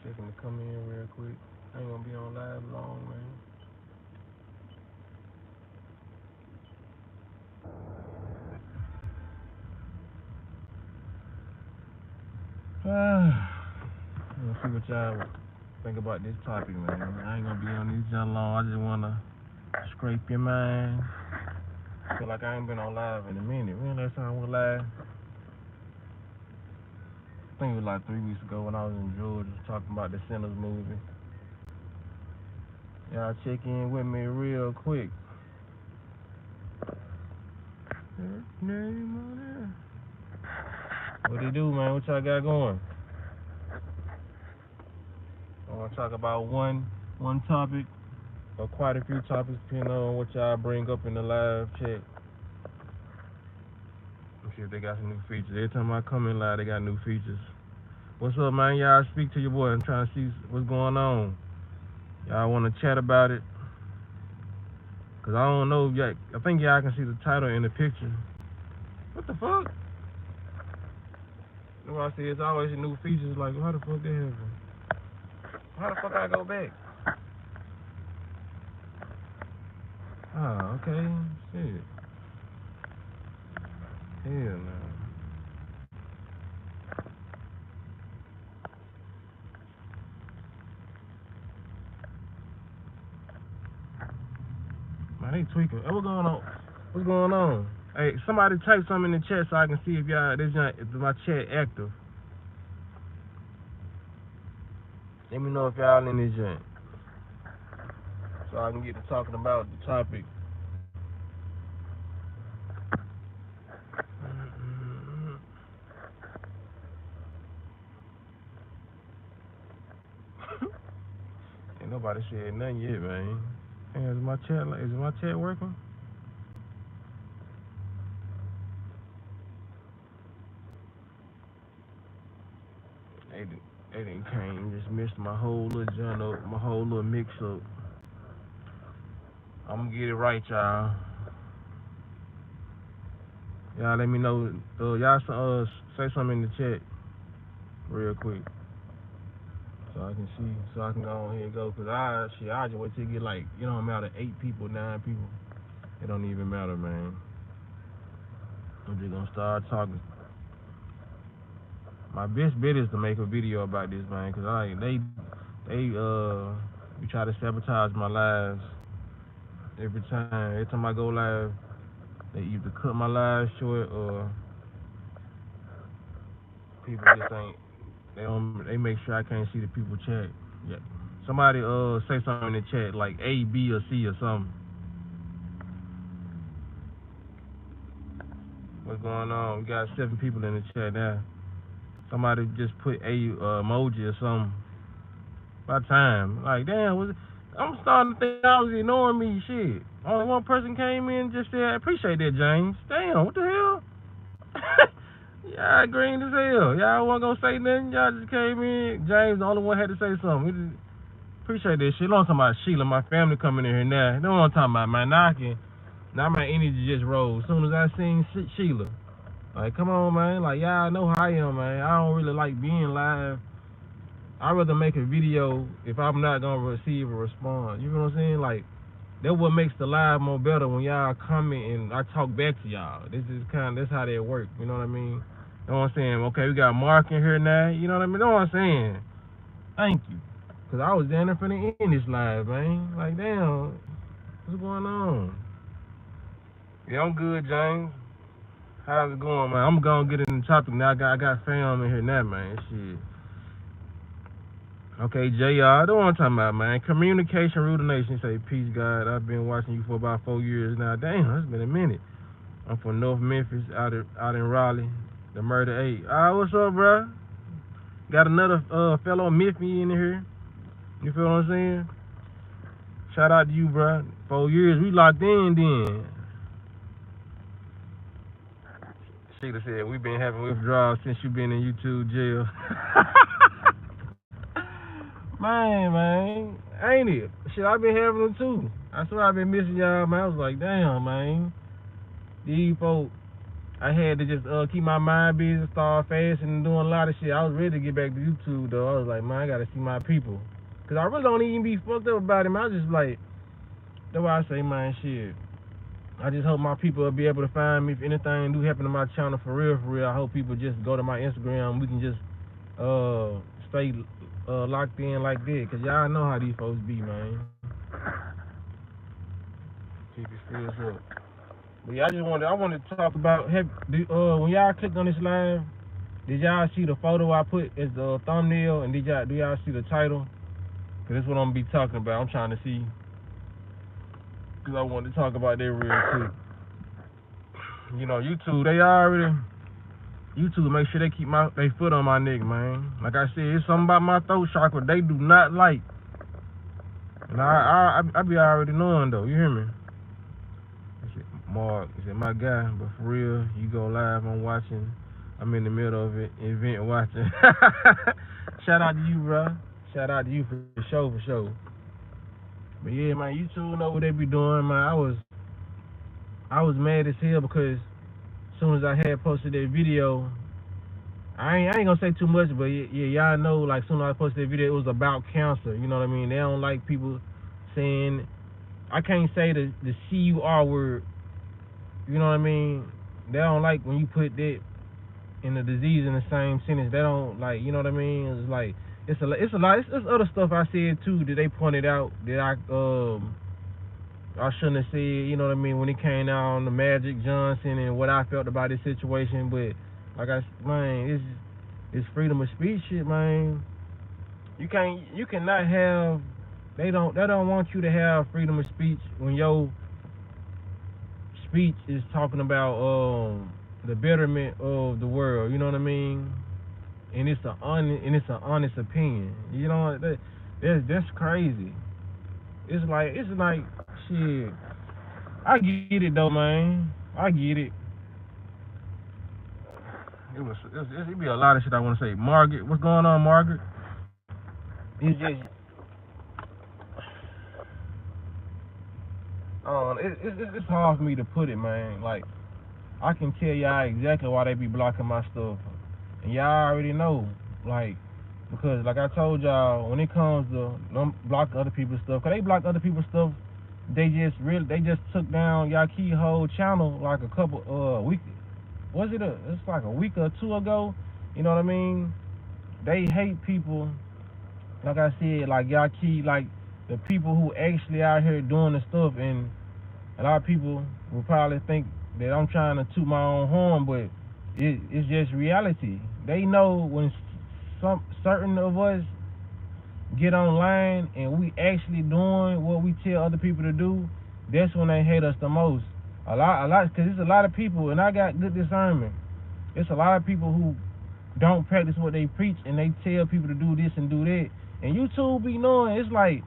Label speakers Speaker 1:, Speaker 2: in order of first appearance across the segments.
Speaker 1: Second to come in real quick. I ain't gonna be on live long, man. Let's see what y'all think about this topic, man. I ain't gonna be on this y'all long. I just wanna scrape your mind. Feel like I ain't been on live in a minute. When last time I went live? I think it was like 3 weeks ago when I was in Georgia talking about the Sinners movie. Y'all check in with me real quick. Name on there. What they do, man? What y'all got going? I want to talk about one topic or quite a few topics depending on what y'all bring up in the live chat. Let's see if they got some new features. Every time I come in live, they got new features. What's up, man? Y'all speak to your boy. I'm trying to see what's going on. Y'all want to chat about it? Because I don't know. I think y'all can see the title in the picture. What the fuck? You know what I say? It's always new features. Like, how the fuck that happen? How the fuck I go back? Ah, okay. Shit. Hell no. Man, they tweaking. Hey, what's going on? What's going on? Hey, somebody type something in the chat so I can see if y'all if my chat active. Let me know if y'all in this joint, so I can get to talking about the topic. Ain't nobody said nothing yet, man. Hey, is my chat working? They didn't came, just missed my whole little joint up, my whole little mix up. I'm gonna get it right, y'all. Y'all let me know. Y'all say something in the chat real quick, so I can see, so I can go on here and go. Cause I just wait till you get like, it don't matter, 8 people, 9 people. It don't even matter, man. I'm just gonna start talking. My best bet is to make a video about this, man, cause they try to sabotage my lives every time. Every time I go live, they either cut my live short or people just ain't. They make sure I can't see the people chat. Yeah. Somebody say something in the chat like A, B, or C or something. What's going on? We got 7 people in the chat now. Somebody just put a emoji or something. By time, like damn, I'm starting to think I was ignoring me. Shit, only one person came in and just said, I appreciate that, James. Damn, what the hell? Y'all green as hell. Y'all wasn't gonna say nothing. Y'all just came in. James, the only one had to say something. We just appreciate that shit. I'm talking about Sheila, my family coming in here now. You know what I'm talking about, man. Now my energy just rose as soon as I seen Sheila. Like, come on, man. Like, y'all know how I am, man. I don't really like being live. I'd rather make a video if I'm not gonna receive a response. You know what I'm saying? Like, that's what makes the live more better when y'all comment and I talk back to y'all. That's how they work. You know what I mean? You know what I'm saying? Okay, we got Mark in here now. You know what I mean? You know what I'm saying? Thank you. Cause I was down there finna end this live, man. Like, damn, what's going on? Yeah, I'm good, James. How's it going, man? I'm gonna get in the topic now. I got fam in here now, man. Shit. Okay, JR, I don't want to talk about, man. Communication Rule the Nation. Say, peace, God. I've been watching you for about 4 years now. Damn, it's been a minute. I'm from North Memphis, out in Raleigh. The Murder 8. What's up, bro? Got another fellow Memphis in here. You feel what I'm saying? Shout out to you, bro. 4 years, we locked in then. Sheila said, we been having withdrawals since you been in YouTube jail. Man, ain't it? Shit, I been having them too. I swear I been missing y'all, man. I was like, damn, man. These folks, I had to just keep my mind busy, start fasting and doing a lot of shit. I was ready to get back to YouTube though. I was like, man, I gotta see my people. Cause I really don't even be fucked up about it, man. I just like, that's why I say, man, shit. I just hope my people will be able to find me if anything do happen to my channel for real, for real. I hope people just go to my Instagram. We can just stay locked in like that. Cause y'all know how these folks be, man. Keep it still up. But yeah, I wanted to talk about when y'all clicked on this live, did y'all see the photo I put as the thumbnail, and do y'all see the title? Cause that's what I'm gonna be talking about. I'm trying to see, cause I wanted to talk about that real quick. You know, YouTube make sure they keep they foot on my neck, man. Like I said, it's something about my throat chakra they do not like, and I be already knowing though. You hear me? Mark, is it my guy? But for real, you go live, I'm watching. I'm in the middle of it, event watching. Shout out to you, bro. Shout out to you for sure. But yeah, man, YouTube know what they be doing, man. I was mad as hell because as soon as I had posted that video, I ain't gonna say too much, but yeah, y'all know, like, as soon as I posted that video, it was about cancer. You know what I mean? They don't like people saying, I can't say the CUR word. You know what I mean? They don't like when you put that and the disease in the same sentence. They don't like, you know what I mean? It's like it's a lot. It's other stuff I said too that they pointed out that I shouldn't have said. You know what I mean? When it came out on the Magic Johnson and what I felt about this situation, but like man, it's freedom of speech shit, man. You cannot have. They don't want you to have freedom of speech when your speech is talking about the betterment of the world. You know what I mean? And it's an honest opinion. You know, that's crazy. It's like shit. I get it though, man. I get it. It be a lot of shit I want to say. Margaret, what's going on, Margaret? It's just it's hard for me to put it, man. Like, I can tell y'all exactly why they be blocking my stuff, and y'all already know, like, because like I told y'all, when it comes to them block other people's stuff, cause they block other people's stuff, they just took down y'all key whole channel like a couple week, it's like a week or two ago. You know what I mean? They hate people. Like I said, like y'all key, like the people who actually out here doing the stuff, and a lot of people will probably think that I'm trying to toot my own horn, but it's just reality. They know when certain of us get online and we actually doing what we tell other people to do, that's when they hate us the most. A lot, because there's a lot of people, and I got good discernment. It's a lot of people who don't practice what they preach, and they tell people to do this and do that. And YouTube be knowing, it's like,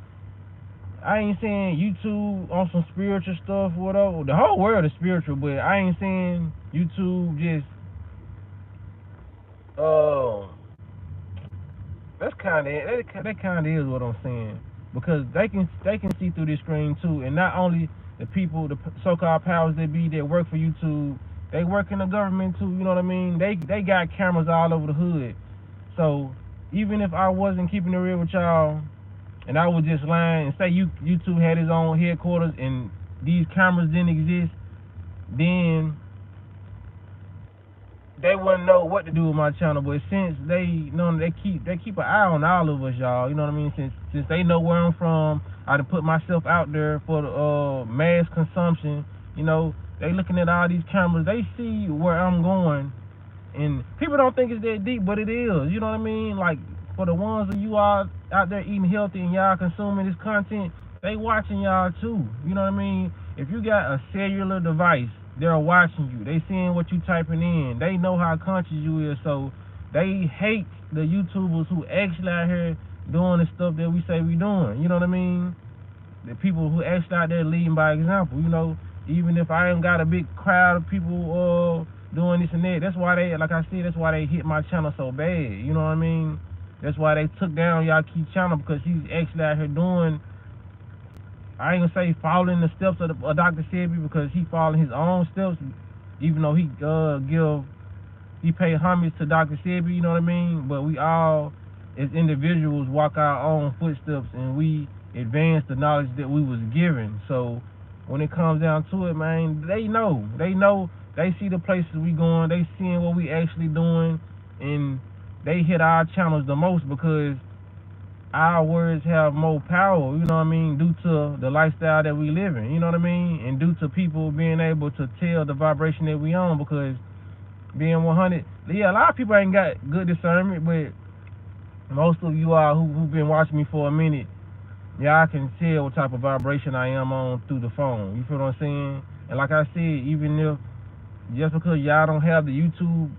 Speaker 1: I ain't saying YouTube on some spiritual stuff or whatever. The whole world is spiritual, but I ain't saying YouTube just that kind of is what I'm saying, because they can see through this screen too, and not only the people, the so-called powers that be that work for YouTube, they work in the government too. You know what I mean? They got cameras all over the hood. So even if I wasn't keeping it real with y'all, and I was just lying and say YouTube had its own headquarters and these cameras didn't exist, then they wouldn't know what to do with my channel. But since they know, they keep an eye on all of us, y'all. You know what I mean? Since they know where I'm from, I done put myself out there for the mass consumption. You know, they looking at all these cameras. They see where I'm going, and people don't think it's that deep, but it is. You know what I mean? Like, for the ones of you all out there eating healthy and y'all consuming this content, they watching y'all too. You know what I mean? If you got a cellular device, they're watching you. They seeing what you typing in. They know how conscious you is. So they hate the YouTubers who actually out here doing the stuff that we say we doing. You know what I mean? The people who actually out there leading by example. You know, even if I ain't got a big crowd of people doing this and that, that's why they, like I said, that's why they hit my channel so bad. You know what I mean? That's why they took down y'all key channel, because he's actually out here doing, I ain't gonna say following the steps of Dr. Sebi, because he following his own steps, even though he pay homage to Dr. Sebi, you know what I mean? But we all, as individuals, walk our own footsteps and we advance the knowledge that we was given. So when it comes down to it, man, they see the places we going, they seeing what we actually doing, and they hit our channels the most because our words have more power, you know what I mean, due to the lifestyle that we live in, you know what I mean, and due to people being able to tell the vibration that we on because being 100, yeah, a lot of people ain't got good discernment, but most of you all who've been watching me for a minute, y'all can tell what type of vibration I am on through the phone. You feel what I'm saying? And like I said, even if just because y'all don't have the YouTube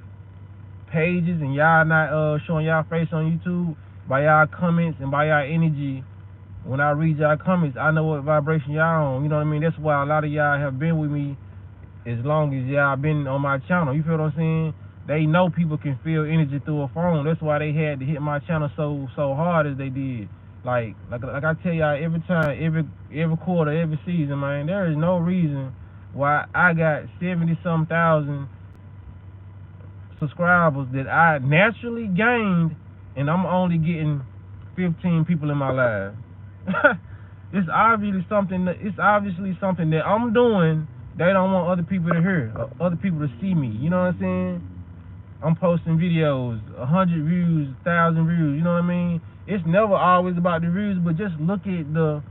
Speaker 1: pages and y'all not showing y'all face on YouTube, by y'all comments and by y'all energy, when I read y'all comments, I know what vibration y'all on. You know what I mean? That's why a lot of y'all have been with me as long as y'all been on my channel. You feel what I'm saying? They know people can feel energy through a phone. That's why they had to hit my channel so hard as they did. Like I tell y'all every time, every quarter, every season, man, there is no reason why I got 70 some thousand subscribers that I naturally gained, and I'm only getting 15 people in my live. It's obviously something that I'm doing. They don't want other people to hear, other people to see me. You know what I'm saying? I'm posting videos, 100 views, 1,000 views. You know what I mean? It's never always about the views, but just look at the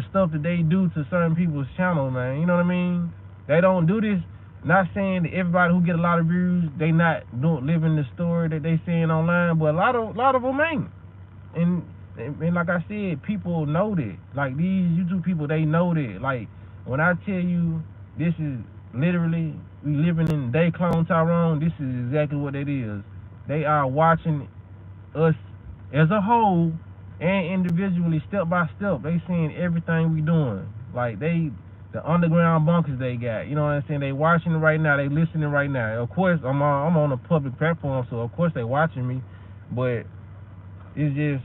Speaker 1: stuff that they do to certain people's channel, man. You know what I mean? They don't do this. Not saying that everybody who get a lot of views, they not don't living the story that they saying online, but a lot of them ain't. And and like I said, people know that. Like these YouTube people, they know that. Like when I tell you this is literally we living in Day Clone Tyrone, this is exactly what it is. They are watching us as a whole and individually, step by step. They seeing everything we doing. Like the underground bunkers they got. You know what I'm saying? They watching it right now. They listening right now. Of course, I'm on a public platform, so of course they watching me. But it's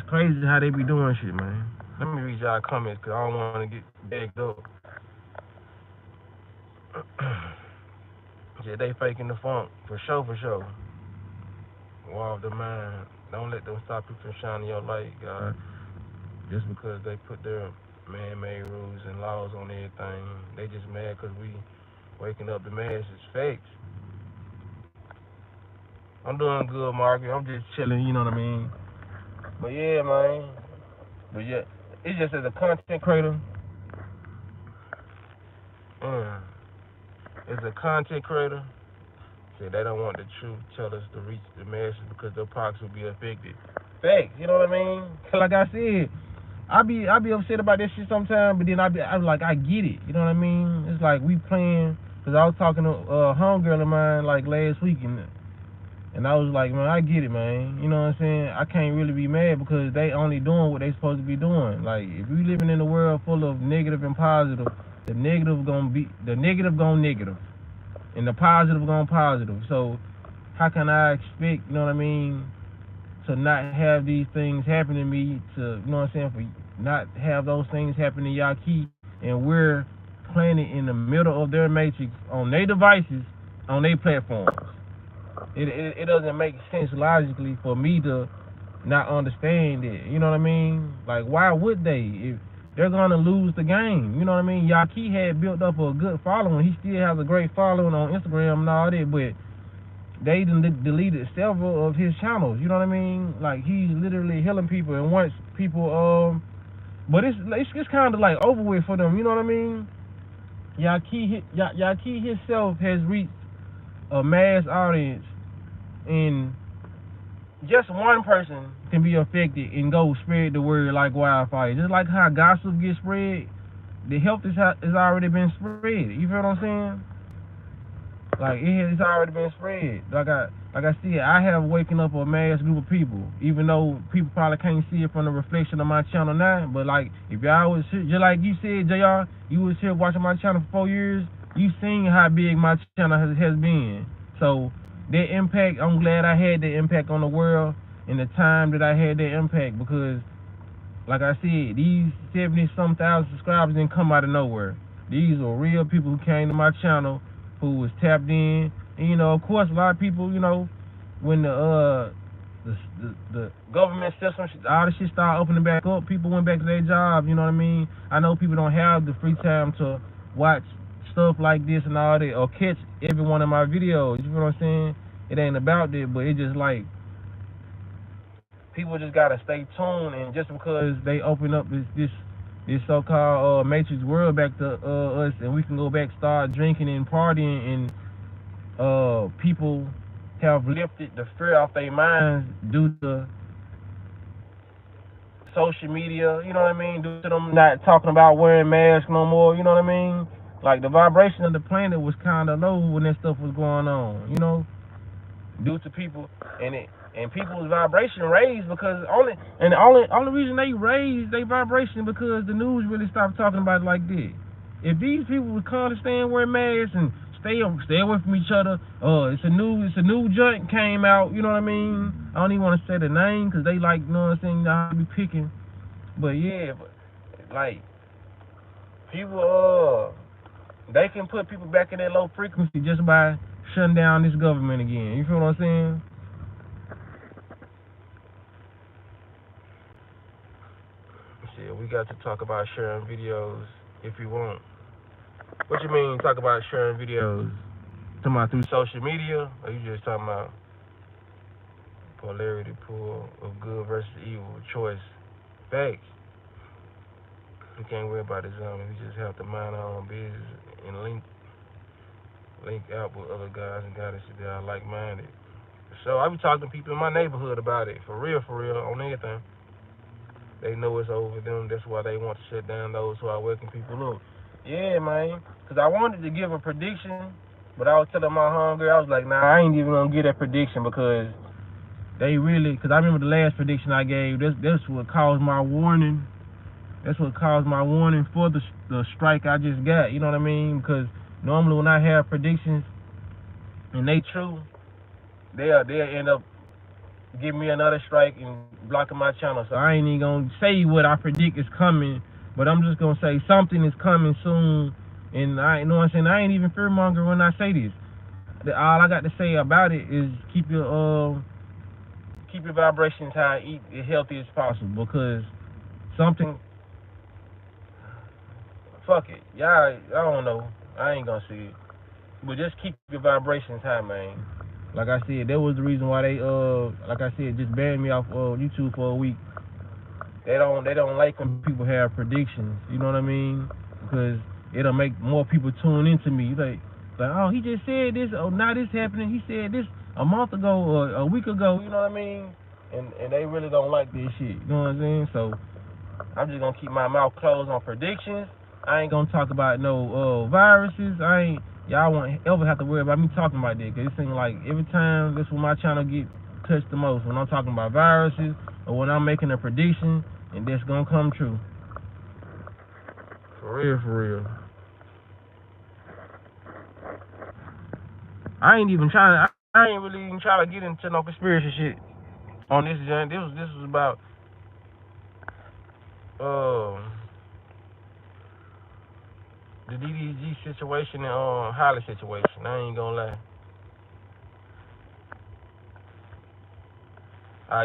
Speaker 1: crazy how they be doing shit, man. Let me read y'all comments because I don't want to get bagged up. Yeah, they faking the funk for sure, for sure. War of the mind. Don't let them stop you from shining your light, God. Just because they put their man-made rules and laws on everything, they just mad because we waking up the masses. Facts. I'm doing good, Marky. I'm just chilling, you know what I mean? But yeah, man. But yeah, it's just as a content creator. Mm, as a content creator, say they don't want the truth tellers to reach the masses because their pockets will be affected. Facts, you know what I mean? Like I said, I be upset about this shit sometimes, but then I be like I get it, you know what I mean? It's like we playing, cause I was talking to a homegirl of mine like last week, and I was like, man, I get it, man. You know what I'm saying? I can't really be mad because they only doing what they supposed to be doing. Like if we living in a world full of negative and positive, the negative gonna negative, and the positive gonna positive. So how can I expect, you know what I mean, to not have these things happen to me, to, you know what I'm saying, for not have those things happen to Yaki, and we're playing it in the middle of their matrix on their devices, on their platforms. It doesn't make sense logically for me to not understand it. You know what I mean? Like, why would they? If they're gonna lose the game, you know what I mean? Yaki had built up a good following. He still has a great following on Instagram and all that, but they deleted several of his channels. You know what I mean? Like he's literally healing people, and once people but it's kind of like over with for them. You know what I mean? Yaki himself has reached a mass audience, and just one person can be affected and go spread the word like wildfire. Just like how gossip gets spread, the health has already been spread. You feel what I'm saying? Like it's already been spread. Like I said, I have waken up a mass group of people, even though people probably can't see it from the reflection of my channel now. But like if y'all was here, just like you said, JR, you was here watching my channel for 4 years, you seen how big my channel has been. So that impact, I'm glad I had that impact on the world in the time that I had that impact, because like I said, these 70 some thousand subscribers didn't come out of nowhere. These are real people who came to my channel who was tapped in. And, you know, of course, a lot of people, you know, when the government system, all this shit started opening back up, people went back to their jobs, you know what I mean? I know people don't have the free time to watch stuff like this and all that, or catch every one of my videos, you know what I'm saying? It ain't about that, but it just like, people just gotta stay tuned, and just because they open up this so-called matrix world back to us, and we can go back, start drinking and partying, and people have lifted the fear off their minds due to social media, you know what I mean? Due to them not talking about wearing masks no more, you know what I mean? Like, the vibration of the planet was kind of low when that stuff was going on, you know? Due to people, and people's vibration raised because only reason they raised their vibration because the news really stopped talking about it like this. If these people would understand wearing masks and stay away from each other, it's a new joint came out, you know what I mean? I don't even want to say the name because they like, you know what I'm saying, I be picking, but yeah, like, people they can put people back in that low frequency just by shutting down this government again. You feel what I'm saying? Shit, we got to talk about sharing videos if you want. What you mean talk about sharing videos? Talking about through social media, or you just talking about polarity pool of good versus evil choice? Facts. We can't worry about it, we just have to mind our own business and link out with other guys and goddesses that are like-minded. So I be talking to people in my neighborhood about it, for real, on anything. They know it's over them. That's why they want to shut down those who are waking people up. Yeah, man. Because I wanted to give a prediction, but I was telling my homegirl, I was like, nah, I ain't even going to get that prediction because they really, because I remember the last prediction I gave, that's what caused my warning. That's what caused my warning for the strike I just got, you know what I mean? Because normally when I have predictions and they true, they'll end up giving me another strike and blocking my channel. So I ain't even gonna say what I predict is coming, but I'm just gonna say something is coming soon. And I, you know what I'm saying, I ain't even fearmonger when I say this. All I got to say about it is keep your vibrations high, eat as healthy as possible, because something, fuck it, y'all, I don't know, I ain't gonna say it, but just keep your vibrations high, man. Like I said, that was the reason why they like I said, just banned me off YouTube for a week. They don't like when people have predictions, you know what I mean? Because it'll make more people tune into me. Like oh, he just said this, oh, now this happening, he said this a month ago or a week ago, you know what I mean? And they really don't like this shit, you know what I'm saying? So I'm just gonna keep my mouth closed on predictions. I ain't gonna talk about no viruses. Y'all won't ever have to worry about me talking about that, because it seems like every time that's when my channel get touched the most, when I'm talking about viruses or when I'm making a prediction and that's gonna come true. For real. I ain't really even trying to get into no conspiracy shit on this joint. This was about the DDG situation and Holly situation. I ain't gonna lie.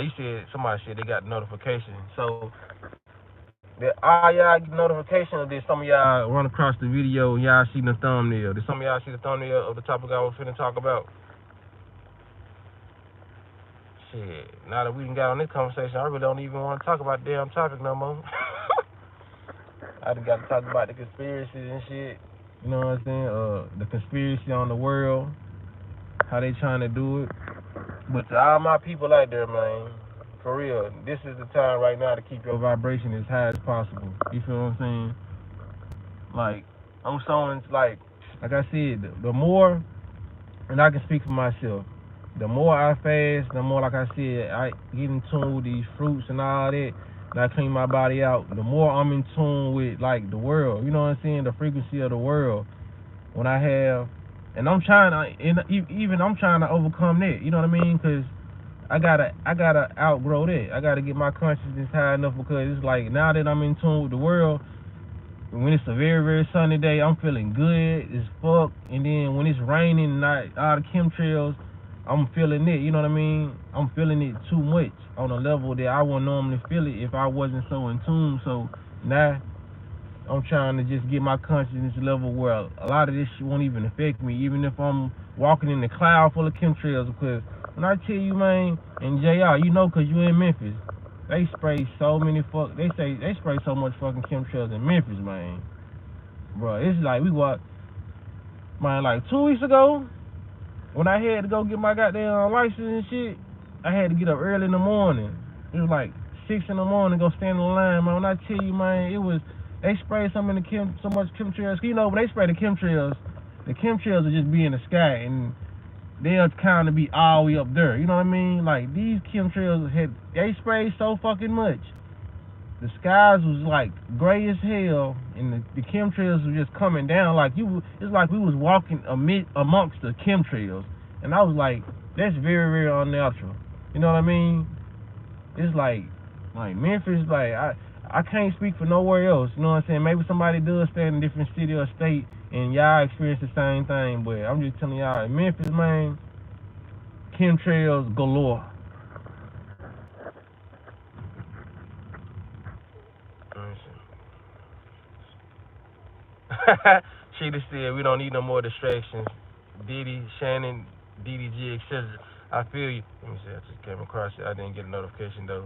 Speaker 1: You said, somebody said they got notification. So all y'all get notification, or did some of y'all run across the video and y'all see the thumbnail? Did some of y'all see the thumbnail of the topic I was finna talk about? Shit, now that we done got on this conversation, I really don't even want to talk about the damn topic no more. I done got to talk about the conspiracies and shit. You know what I'm saying? The conspiracy on the world, how they trying to do it. But to all my people out there, man, for real, this is the time right now to keep your vibration as high as possible. You feel what I'm saying? Like, I'm showing, like I said, the more, and I can speak for myself, the more I fast, the more, like I said, I get in tune with these fruits and all that, and I clean my body out, the more I'm in tune with, like, the world, you know what I'm saying, the frequency of the world. When I have, and I'm trying to overcome that, you know what I mean, because I gotta outgrow that. I gotta get my consciousness high enough, because it's like, now that I'm in tune with the world, When it's a very, very sunny day, I'm feeling good as fuck. And then when it's raining, not all the chemtrails, I'm feeling it. You know what I mean? I'm feeling it too much on a level that I wouldn't normally feel it if I wasn't so in tune. So now I'm trying to just get my consciousness level where a lot of this shit won't even affect me, even if I'm walking in the cloud full of chemtrails. Because when I tell you, man, and JR, you know, because you in Memphis, they spray so many they say they spray so much fucking chemtrails in Memphis, man. Bro, it's like we walked, man, like 2 weeks ago, when I had to go get my goddamn license and shit, I had to get up early in the morning. It was like 6 in the morning, go stand in the line, man. When I tell you, man, it was, they sprayed so much chemtrails. You know, when they spray the chemtrails will just be in the sky, and they'll kind of be all the way up there. You know what I mean? Like, these chemtrails they sprayed so fucking much. The skies was like gray as hell, and the chemtrails were just coming down. Like it's like we was walking amongst the chemtrails, and I was like, that's very, very unnatural. You know what I mean? It's like Memphis, like I can't speak for nowhere else. You know what I'm saying? Maybe somebody does stay in a different city or state, and y'all experience the same thing. But I'm just telling y'all, in Memphis, man, chemtrails galore. Sheeta said we don't need no more distractions. Diddy, Shannon, DDG, etc. I feel you. Let me see. I just came across it. I didn't get a notification though.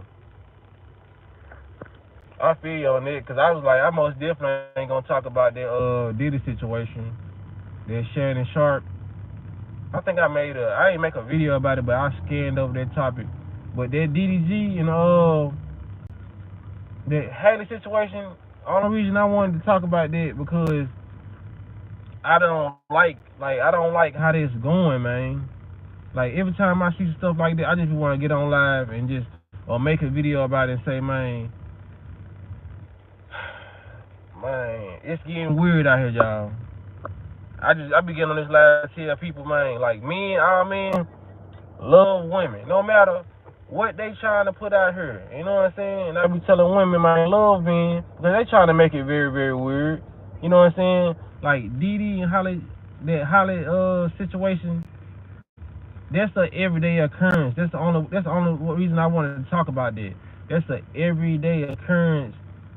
Speaker 1: I feel you on it, because I was like, I most definitely ain't gonna talk about that Diddy situation, that Shannon Sharp. I think I didn't make a video about it, but I scanned over that topic. But that DDG and that Haley situation, only reason I wanted to talk about that because I don't like how this going, man. Like every time I see stuff like that, I just want to get on live and just or make a video about it and say, man, it's getting weird out here, y'all. I be getting on this live to tell people, man, like all men love women, no matter what they trying to put out here. You know what I'm saying? And I be telling women, man, love men, because they trying to make it very, very weird. You know what I'm saying? Like Didi and that Holly situation, that's an everyday occurrence. That's the only reason I wanted to talk about that. That's an everyday occurrence,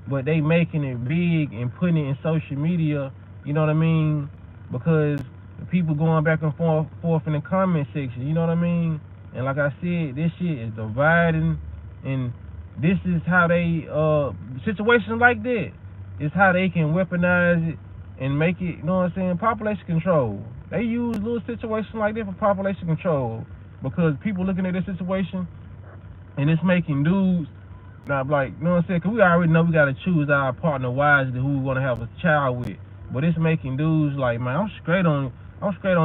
Speaker 1: but they making it big and putting it in social media. You know what I mean? Because the people going back and forth in the comment section. You know what I mean? And like I said, this shit is dividing, and this is how they situations like that is how they can weaponize it and make it. You know what I'm saying? Population control. They use little situations like that for population control, because people looking at this situation and it's making dudes not like, you know what I'm saying? Because we already know we got to choose our partner wisely who we want to have a child with. But it's making dudes like, man, I'm straight on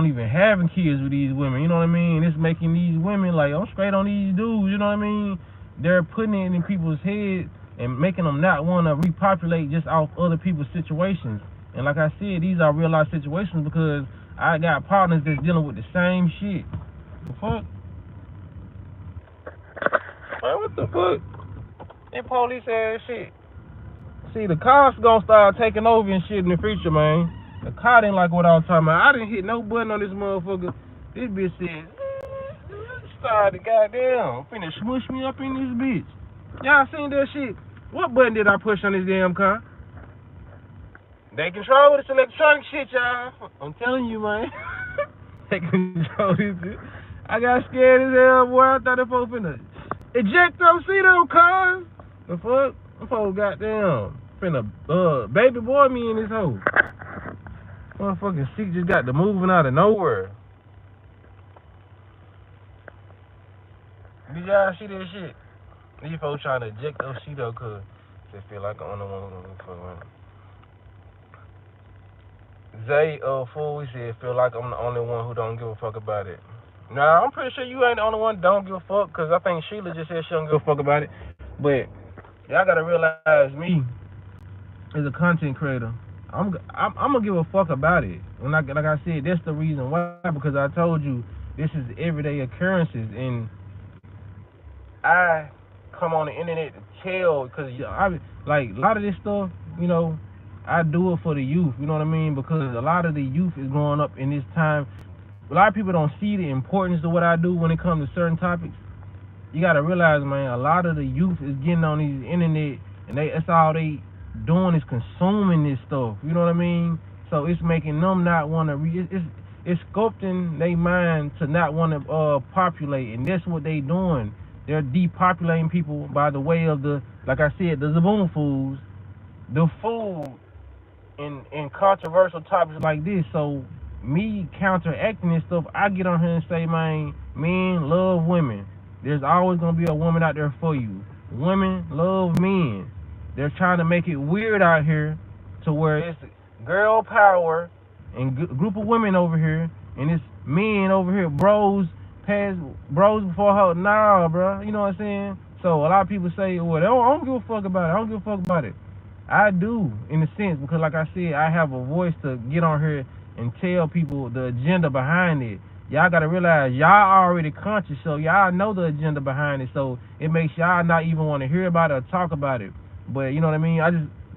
Speaker 1: even having kids with these women. You know what I mean? It's making these women like, I'm straight on these dudes. You know what I mean? They're putting it in people's heads and making them not want to repopulate just off other people's situations. And like I said, these are real life situations because I got partners that's dealing with the same shit. The fuck? Man, what the fuck? That police ass shit. See, the cops gonna start taking over and shit in the future, man. The car didn't like what I was talking about. I didn't hit no button on this motherfucker. This bitch said, started goddamn, finna smush me up in this bitch. Y'all seen that shit? What button did I push on this damn car? They control this electronic shit, y'all. I'm telling you, man. They control this shit. I got scared as hell, boy. I thought that folks finna eject them, see them cars. The fuck? Them folks goddamn finna baby boy me in this hole. Motherfucking seat just got to moving out of nowhere. Did y'all see that shit? These folks trying to eject those shit though, cause they feel like I'm the only one who fuck around. Zay fool, we said feel like I'm the only one who don't give a fuck about it. Nah, I'm pretty sure you ain't the only one that don't give a fuck, cause I think Sheila just said she don't give a fuck about it. But y'all gotta realize me as a content creator, I'm gonna give a fuck about it. When like I said, that's the reason why, because I told you this is everyday occurrences, and I come on the internet to tell, because I like a lot of this stuff, you know. I do it for the youth, you know what I mean? Because a lot of the youth is growing up in this time. A lot of people don't see the importance of what I do when it comes to certain topics. You gotta realize, man, a lot of the youth is getting on these internet, and that's all they doing is consuming this stuff. You know what I mean? So it's making them not want to. It's sculpting their mind to not want to populate, and that's what they doing. They're depopulating people by the way of the, like I said, the Zaboom fools, the food, in controversial topics like this. So me counteracting this stuff, I get on here and say, man, men love women. There's always gonna be a woman out there for you. Women love men. They're trying to make it weird out here to where it's girl power and group of women over here, and it's men over here, bros past bros before her. Nah, bro. You know what I'm saying? So a lot of people say, well, I don't give a fuck about it. I don't give a fuck about it. I do, in a sense, because like I said, I have a voice to get on here and tell people the agenda behind it. Y'all gotta realize y'all already conscious, so y'all know the agenda behind it. So it makes y'all not even want to hear about it or talk about it. But you know what I mean?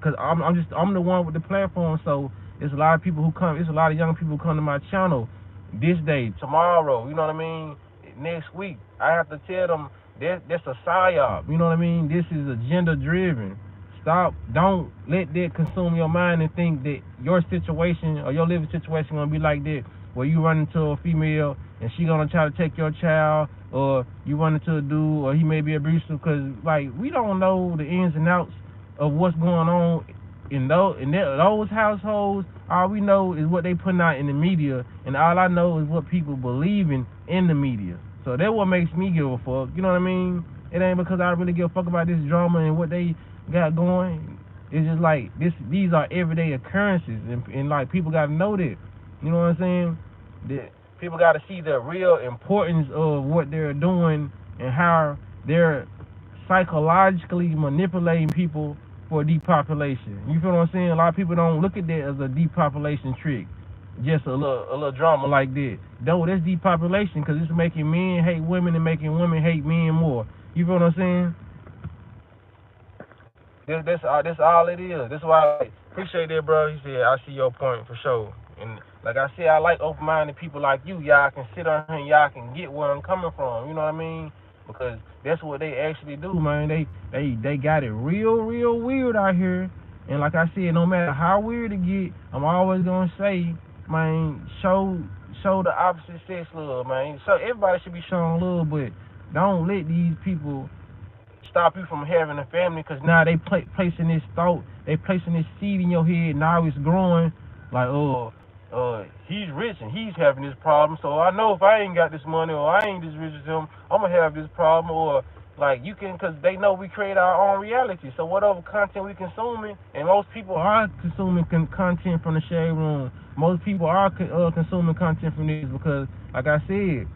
Speaker 1: Cause I'm the one with the platform. So it's a lot of people who come. It's a lot of young people who come to my channel this day, tomorrow. You know what I mean? Next week, I have to tell them that's a psyop. You know what I mean? This is agenda driven. Stop. Don't let that consume your mind and think that your situation or your living situation gonna be like that, where you run into a female and she gonna try to take your child, or you run into a dude or he may be abusive. Cause like we don't know the ins and outs of what's going on in those households. All we know is what they putting out in the media, and all I know is what people believe in the media. So that's what makes me give a fuck. You know what I mean? It ain't because I really give a fuck about this drama and what they got going. It's just like these are everyday occurrences, and like people gotta know that. You know what I'm saying? That people gotta see the real importance of what they're doing and how they're psychologically manipulating people for depopulation. You feel what I'm saying? A lot of people don't look at that as a depopulation trick. Just a little drama like that. Though that's depopulation because it's making men hate women and making women hate men more. You feel what I'm saying? That's all it is. That's why I appreciate that, bro. He said, I see your point for sure. And like I said, I like open-minded people like you. Y'all can sit on here and y'all can get where I'm coming from. You know what I mean? Because that's what they actually do, man. They got it real weird out here. And like I said, no matter how weird it get, I'm always gonna say, man, show the opposite sex love, man. So everybody should be shown love, but don't let these people stop you from having a family, because now they placing this thought, they placing this seed in your head. Now it's growing like, he's rich and he's having this problem, so I know if I ain't got this money or I ain't as rich as him, I'm gonna have this problem. Or like you can, because they know we create our own reality. So whatever content we consuming, and most people are consuming content from the shade room. Most people are consuming content from this because, like I said,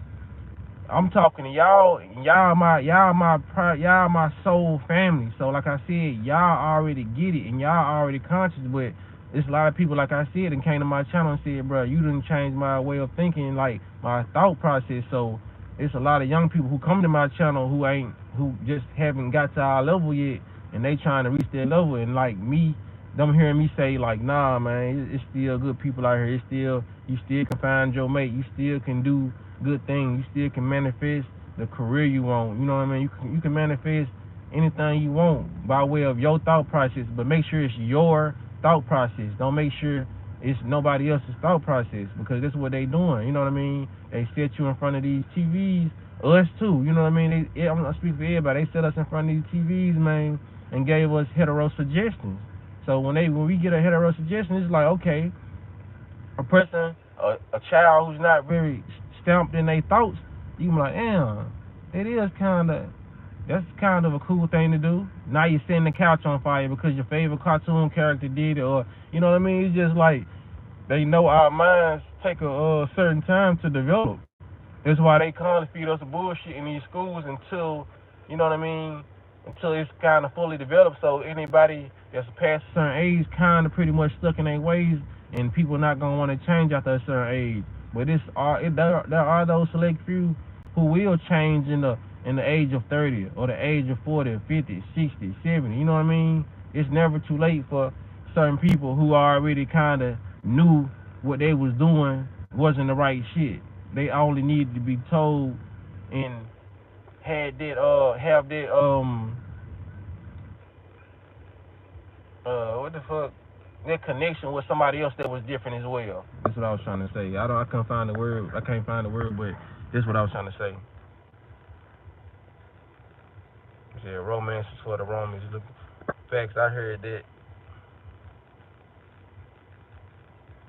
Speaker 1: I'm talking to y'all. Y'all my soul family. So like I said, y'all already get it and y'all already conscious. But it's a lot of people, like I said, and came to my channel and said, bro, you didn't change my way of thinking, like my thought process. So it's a lot of young people who come to my channel who just haven't got to our level yet, and they trying to reach their level. And like me, them hearing me say like, nah, man, it's still good people out here. You still can find your mate. You still can do good things. You still can manifest the career you want. You know what I mean? You can manifest anything you want by way of your thought process, but make sure it's your thought process. Don't make sure it's nobody else's thought process, because that's what they doing. You know what I mean? They set you in front of these TVs, us too. You know what I mean? I'm not speaking for everybody. They set us in front of these TVs, man, and gave us hetero suggestions. So when we get a hetero suggestion, it's like, okay, a person, a child who's not very stamped in their thoughts, you can be like, damn, that's kind of a cool thing to do. Now you're setting the couch on fire because your favorite cartoon character did it, or you know what I mean? It's just like they know our minds take a certain time to develop. That's why they constantly feed us bullshit in these schools until, you know what I mean, until it's kind of fully developed. So anybody that's past a certain age kind of pretty much stuck in their ways, and people not gonna want to change after a certain age. But there are those select few who will change in the age of 30 or the age of 40, 50, 60, 70. You know what I mean? It's never too late for certain people who already kind of knew what they was doing wasn't the right shit. They only needed to be told and had that have that what the fuck, that connection with somebody else that was different as well. That's what I was trying to say. I couldn't find the word. I can't find the word, but that's what I was trying to say. Yeah, romance is for the Romans. Look, facts. I heard that,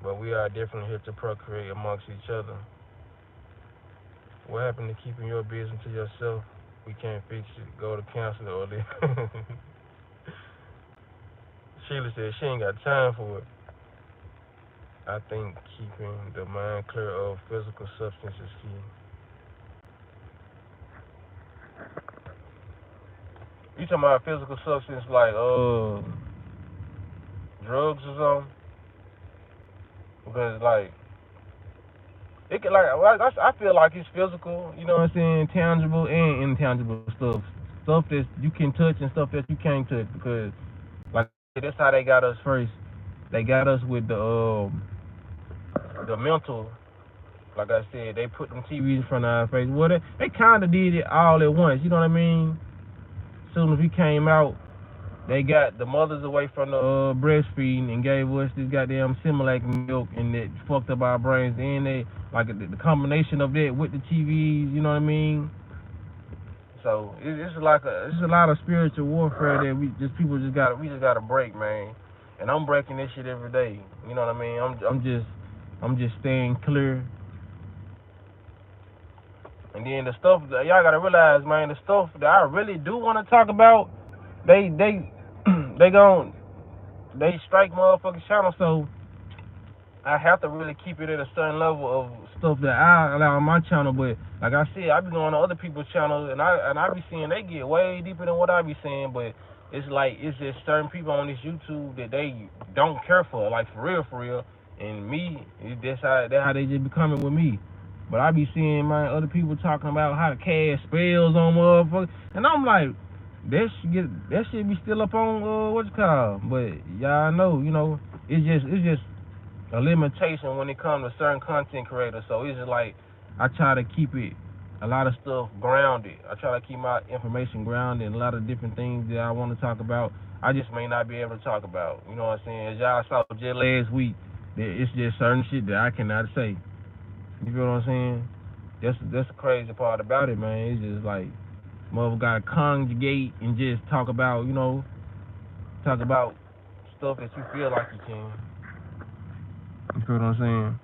Speaker 1: but we are definitely here to procreate amongst each other. What happened to keeping your business to yourself? We can't fix it. Go to counselor or leave. Sheila said she ain't got time for it. I think keeping the mind clear of physical substance is key. You talking about physical substance like drugs or something? Because like it can I feel like it's physical. You know what I'm saying? Tangible and intangible stuff. Stuff that you can touch and stuff that you can't touch. Because like that's how they got us first. They got us with the mental. Like I said, they put them TVs in front of our face. Well, they kind of did it all at once. You know what I mean? As soon as we came out, they got the mothers away from the breastfeeding and gave us this goddamn Similac milk, and it fucked up our brains. And they like the combination of that with the TVs. You know what I mean? So it's a lot of spiritual warfare that we just gotta break, man. And I'm breaking this shit every day. You know what I mean? I'm just staying clear. And then the stuff that y'all gotta realize, man, the stuff that I really do want to talk about, they they strike motherfucking channel. So I have to really keep it at a certain level of stuff that I allow on my channel. But like I said, I be going on other people's channels, and I be seeing they get way deeper than what I be seeing. But it's like it's just certain people on this YouTube that they don't care for, like for real. And me, that's how they just be coming with me. But I be seeing my other people talking about how to cast spells on motherfuckers, and I'm like, that shit be still up on what's it called. But y'all know, it's just a limitation when it comes to certain content creators. So it's just like I try to keep it a lot of stuff grounded. I try to keep my information grounded and a lot of different things that I want to talk about. I just may not be able to talk about. You know what I'm saying? As y'all saw just last week, it's just certain shit that I cannot say. You feel what I'm saying? That's the crazy part about it, man. It's just like mother gotta conjugate and just talk about stuff that you feel like you can. You feel what I'm saying?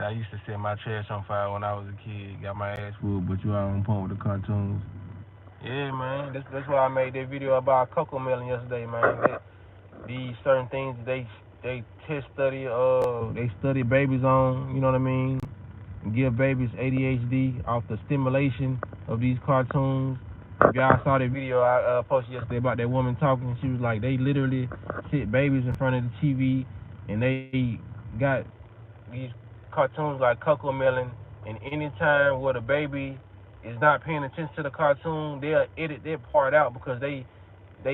Speaker 1: I used to set my trash on fire when I was a kid. Got my ass whooped, but you all on point with the cartoons. Yeah, man. That's why I made that video about Cocoa Melon yesterday, man. These certain things they test study they study babies on. You know what I mean? Give babies ADHD off the stimulation of these cartoons. If y'all saw the video I posted yesterday about that woman talking, she was like, they literally sit babies in front of the TV and they got these cartoons like Cocoa Melon, and anytime where the baby is not paying attention to the cartoon, they'll edit that part out because they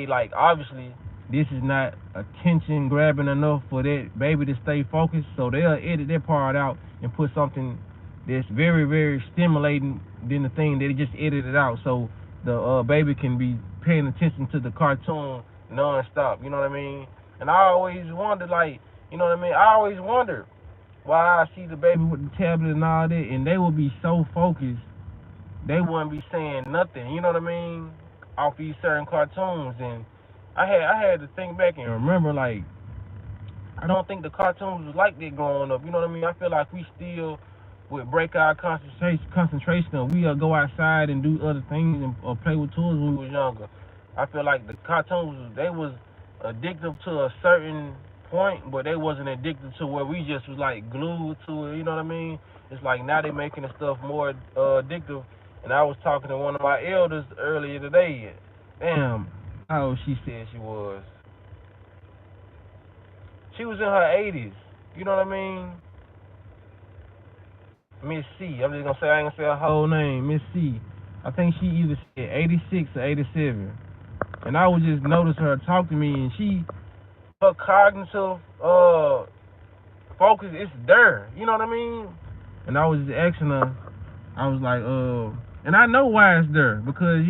Speaker 1: like obviously this is not attention grabbing enough for that baby to stay focused, so they'll edit that part out and put something that's very, very stimulating than the thing that they just edited out, so the baby can be paying attention to the cartoon non-stop. You know what I mean? And I always wondered, like, you know what I mean? I always wonder why I see the baby with the tablet and all that, and they would be so focused, they wouldn't be saying nothing. You know what I mean? Off these certain cartoons, and I had to think back and remember, like, I don't think the cartoons was like that growing up. You know what I mean? I feel like we still would break our concentration and we'll go outside and do other things and or play with toys when we was younger. I feel like the cartoons, they was addictive to a certain point, but they wasn't addictive to where we just was like glued to it. You know what I mean? It's like now they making the stuff more addictive. And I was talking to one of my elders earlier today. Damn, how old she said she was? She was in her 80s. You know what I mean? Miss C. I'm just gonna say I ain't gonna say her whole name, Miss C. I think she either said 86 or 87. And I would just notice her talk to me, and her cognitive focus is there. You know what I mean? And I was just asking her. I was like, and I know why it's there because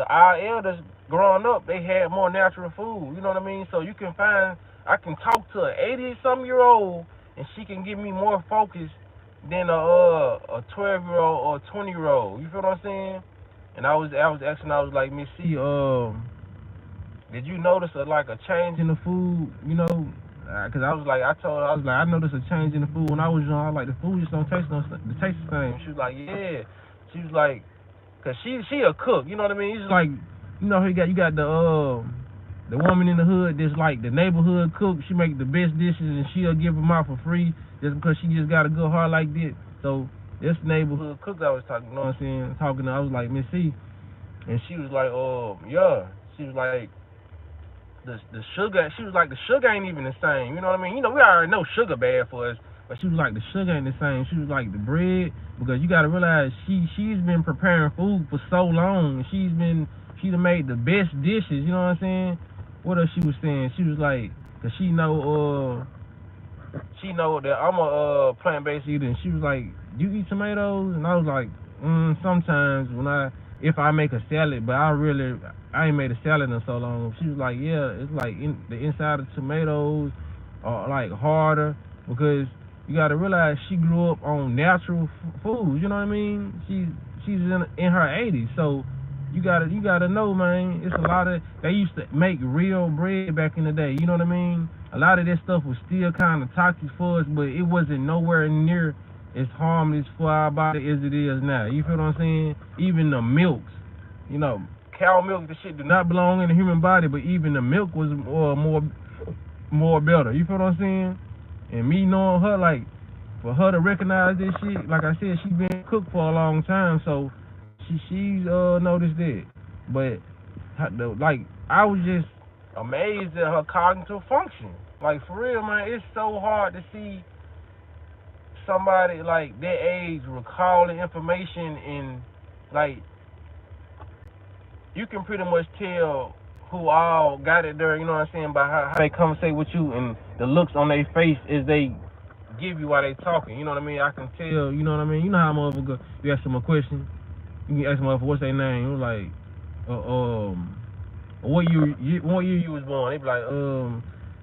Speaker 1: our elders growing up, they had more natural food. You know what I mean? So I can talk to an 80-some-year-old, and she can give me more focus than a 12-year-old or a 20-year-old. You feel what I'm saying? And I was asking, I was like, Miss C, did you notice a change in the food? Cause I was like, I noticed a change in the food when I was young. I was like, the food just don't taste the same. She was like, yeah. She was like, cause she a cook. You know what I mean? It's like, you got the woman in the hood that's like the neighborhood cook. She make the best dishes and she'll give them out for free just because she just got a good heart like that. So this neighborhood cook I was talking, you know what I'm saying? Talking to, I was like, Miss C, and she was like, yeah. She was like, the sugar. She was like, the sugar ain't even the same. You know what I mean? We already know sugar bad for us, but she was like, the sugar ain't the same. She was like, the bread, because you got to realize she's been preparing food for so long. She's done made the best dishes. You know what I'm saying? What else she was saying? She was like, cause she know that I'm a plant-based eater, and she was like, you eat tomatoes? And I was like, sometimes if I make a salad, but I ain't made a salad in so long. She was like, yeah, it's like the inside of tomatoes are like harder because you got to realize she grew up on natural foods. You know what I mean? She's in her 80s, so you gotta know, man. It's a lot of they used to make real bread back in the day. You know what I mean? A lot of that stuff was still kind of toxic for us, but it wasn't nowhere near as harmless for our body as it is now. You feel what I'm saying? Even the milks, cow milk, the shit do not belong in the human body, but even the milk was more better. You feel what I'm saying? And me knowing her, like, for her to recognize this shit, like I said, she been cooked for a long time, so she's noticed that. But like, I was just amazed at her cognitive function. Like, for real, man, it's so hard to see somebody like that age recalling information, and like, you can pretty much tell who all got it there, you know what I'm saying, by how they conversate with you and the looks on their face as they give you while they talking. You know what I mean? I can tell, you know what I mean? You know how motherfucker, you ask them a question, you can ask them what's their name, you're like, what year you was born? They be like,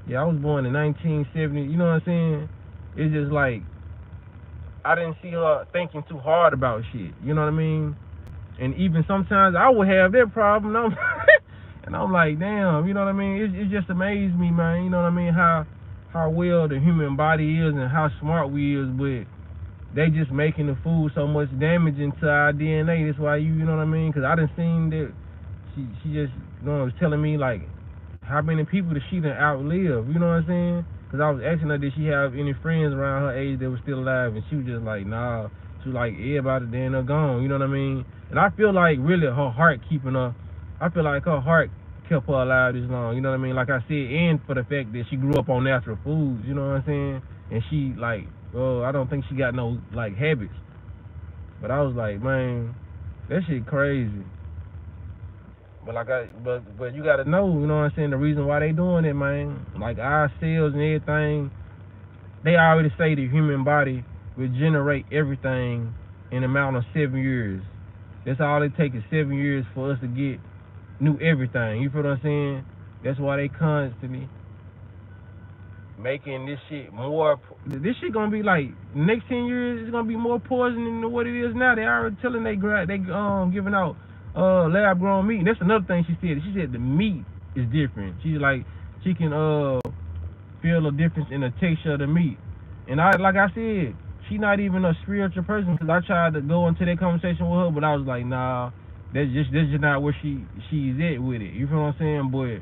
Speaker 1: yeah, I was born in 1970. You know what I'm saying? It's just like, I didn't see her thinking too hard about shit. You know what I mean? And even sometimes I would have that problem. And I'm like, damn, you know what I mean? It just amazed me, man. You know what I mean? How well the human body is and how smart we is, but they just making the food so much damage into our DNA. That's why you know what I mean? Because I done seen that she just, was telling me, like, how many people that she done outlive. You know what I'm saying? Because I was asking her, did she have any friends around her age that were still alive? And she was just like, nah. She was like, everybody then they're gone. You know what I mean? And I feel like really her heart keeping her. I feel like her heart kept her alive this long. You know what I mean? Like I said, and for the fact that she grew up on natural foods. You know what I'm saying? And she like, I don't think she got no like habits. But I was like, man, that shit crazy. But you gotta know, you know what I'm saying, the reason why they doing it, man. Like our cells and everything, they already say the human body will generate everything in a amount of 7 years. That's all it takes is 7 years for us to get new everything. You feel what I'm saying? That's why they constantly making this shit more. This shit gonna be like next 10 years. It's gonna be more poison than what it is now. They already telling they giving out lab grown meat. And that's another thing she said. She said the meat is different. She's like, she can feel a difference in the texture of the meat. And like I said, she not even a spiritual person, because I tried to go into that conversation with her, but I was like, nah, that's just not where she's at with it. You feel what I'm saying? But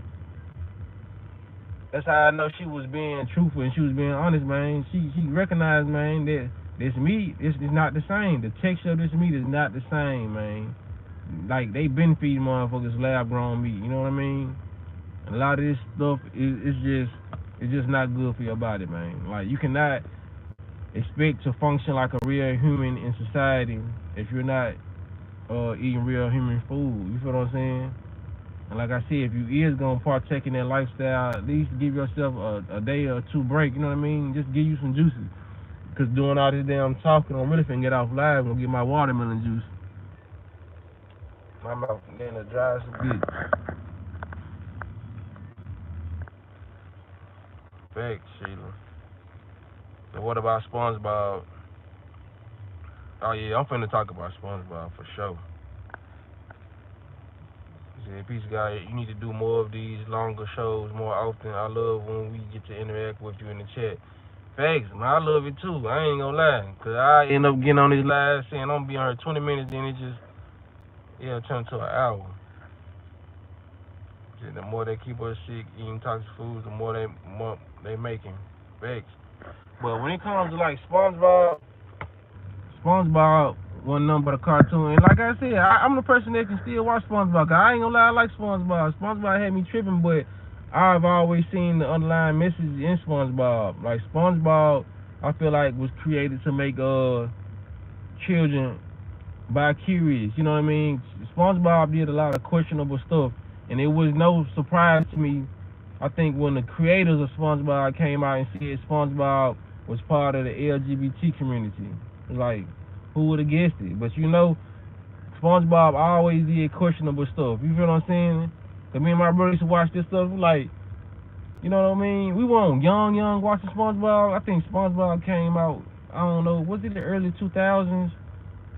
Speaker 1: that's how I know she was being truthful and she was being honest, man. She recognized, man, that this meat is not the same. The texture of this meat is not the same, man. Like, they been feeding motherfuckers lab grown meat, you know what I mean? And a lot of this stuff it's just not good for your body, man. Like, you cannot, expect to function like a real human in society if you're not eating real human food. You feel what I'm saying? And like I said, if you is gonna partake in that lifestyle, at least give yourself a day or two break. You know what I mean? Just give you some juices. Cause doing all this damn talking, I'm really finna get off live and get my watermelon juice. My mouth getting to dry as a bit. Thanks, Sheila. So what about SpongeBob? Oh yeah, I'm finna talk about SpongeBob for sure. Peace, guy. You need to do more of these longer shows more often. I love when we get to interact with you in the chat. Thanks, man. I love it too. I ain't gonna lie. Cause I end up getting on this live saying I'm gonna be on here 20 minutes, then it just, turn to an hour. The more they keep us sick, eating toxic foods, the more they making. Thanks. But when it comes to like SpongeBob wasn't nothing but a cartoon. And like I said, I'm the person that can still watch SpongeBob. I ain't gonna lie, I like SpongeBob. SpongeBob had me tripping, but I've always seen the underlying message in SpongeBob. Like SpongeBob, I feel like was created to make children bi-curious. You know what I mean? SpongeBob did a lot of questionable stuff, and it was no surprise to me. I think when the creators of SpongeBob came out and said SpongeBob was part of the LGBT community, like, who would have guessed it? But SpongeBob always did questionable stuff. You feel what I'm saying? Cause me and my brother used to watch this stuff, like, you know what I mean? We weren't young watching SpongeBob. I think SpongeBob came out, I don't know, was it the early 2000s?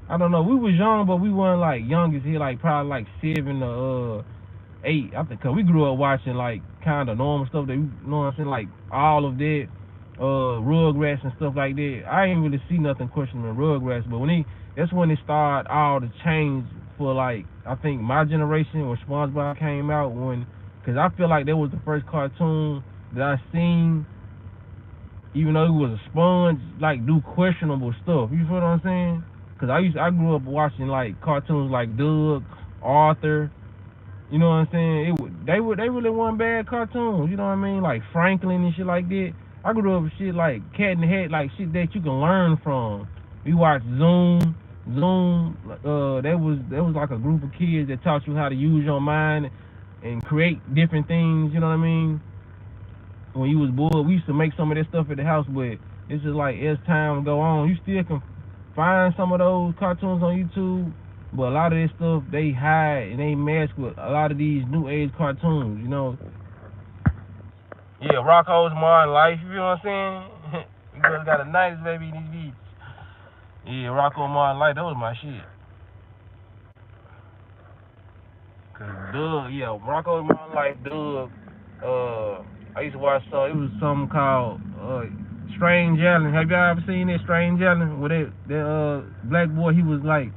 Speaker 1: I don't know. We was young, but we weren't like young as here, like probably like 7 or 8. I think, cause we grew up watching like kind of normal stuff that, you know what I'm saying, like all of that, Rugrats and stuff like that. I ain't really see nothing questioning Rugrats, but that's when it started all the change for, like, I think my generation when SpongeBob came out, cause I feel like that was the first cartoon that I seen, even though it was a sponge, like, do questionable stuff. You feel what I'm saying? Cause I grew up watching like cartoons like Doug, Arthur. You know what I'm saying? They really weren't bad cartoons. You know what I mean? Like Franklin and shit like that. I grew up with shit like Cat in the Hat, like shit that you can learn from. We watched Zoom. That was like a group of kids that taught you how to use your mind and create different things. You know what I mean? When you was bored, we used to make some of that stuff at the house, but it's just like as time go on, you still can find some of those cartoons on YouTube, but a lot of this stuff they hide and they mask with a lot of these new age cartoons, you know. Yeah, Rocco's Modern Life, you feel what I'm saying? You girls got a nice baby in these beats. Yeah, Rocco Modern Life, that was my shit. Cause Doug, Rocco's Modern Life, Doug, I used to watch, it was something called Strange Alien. Have y'all ever seen that Strange Alien? Where that black boy, he was like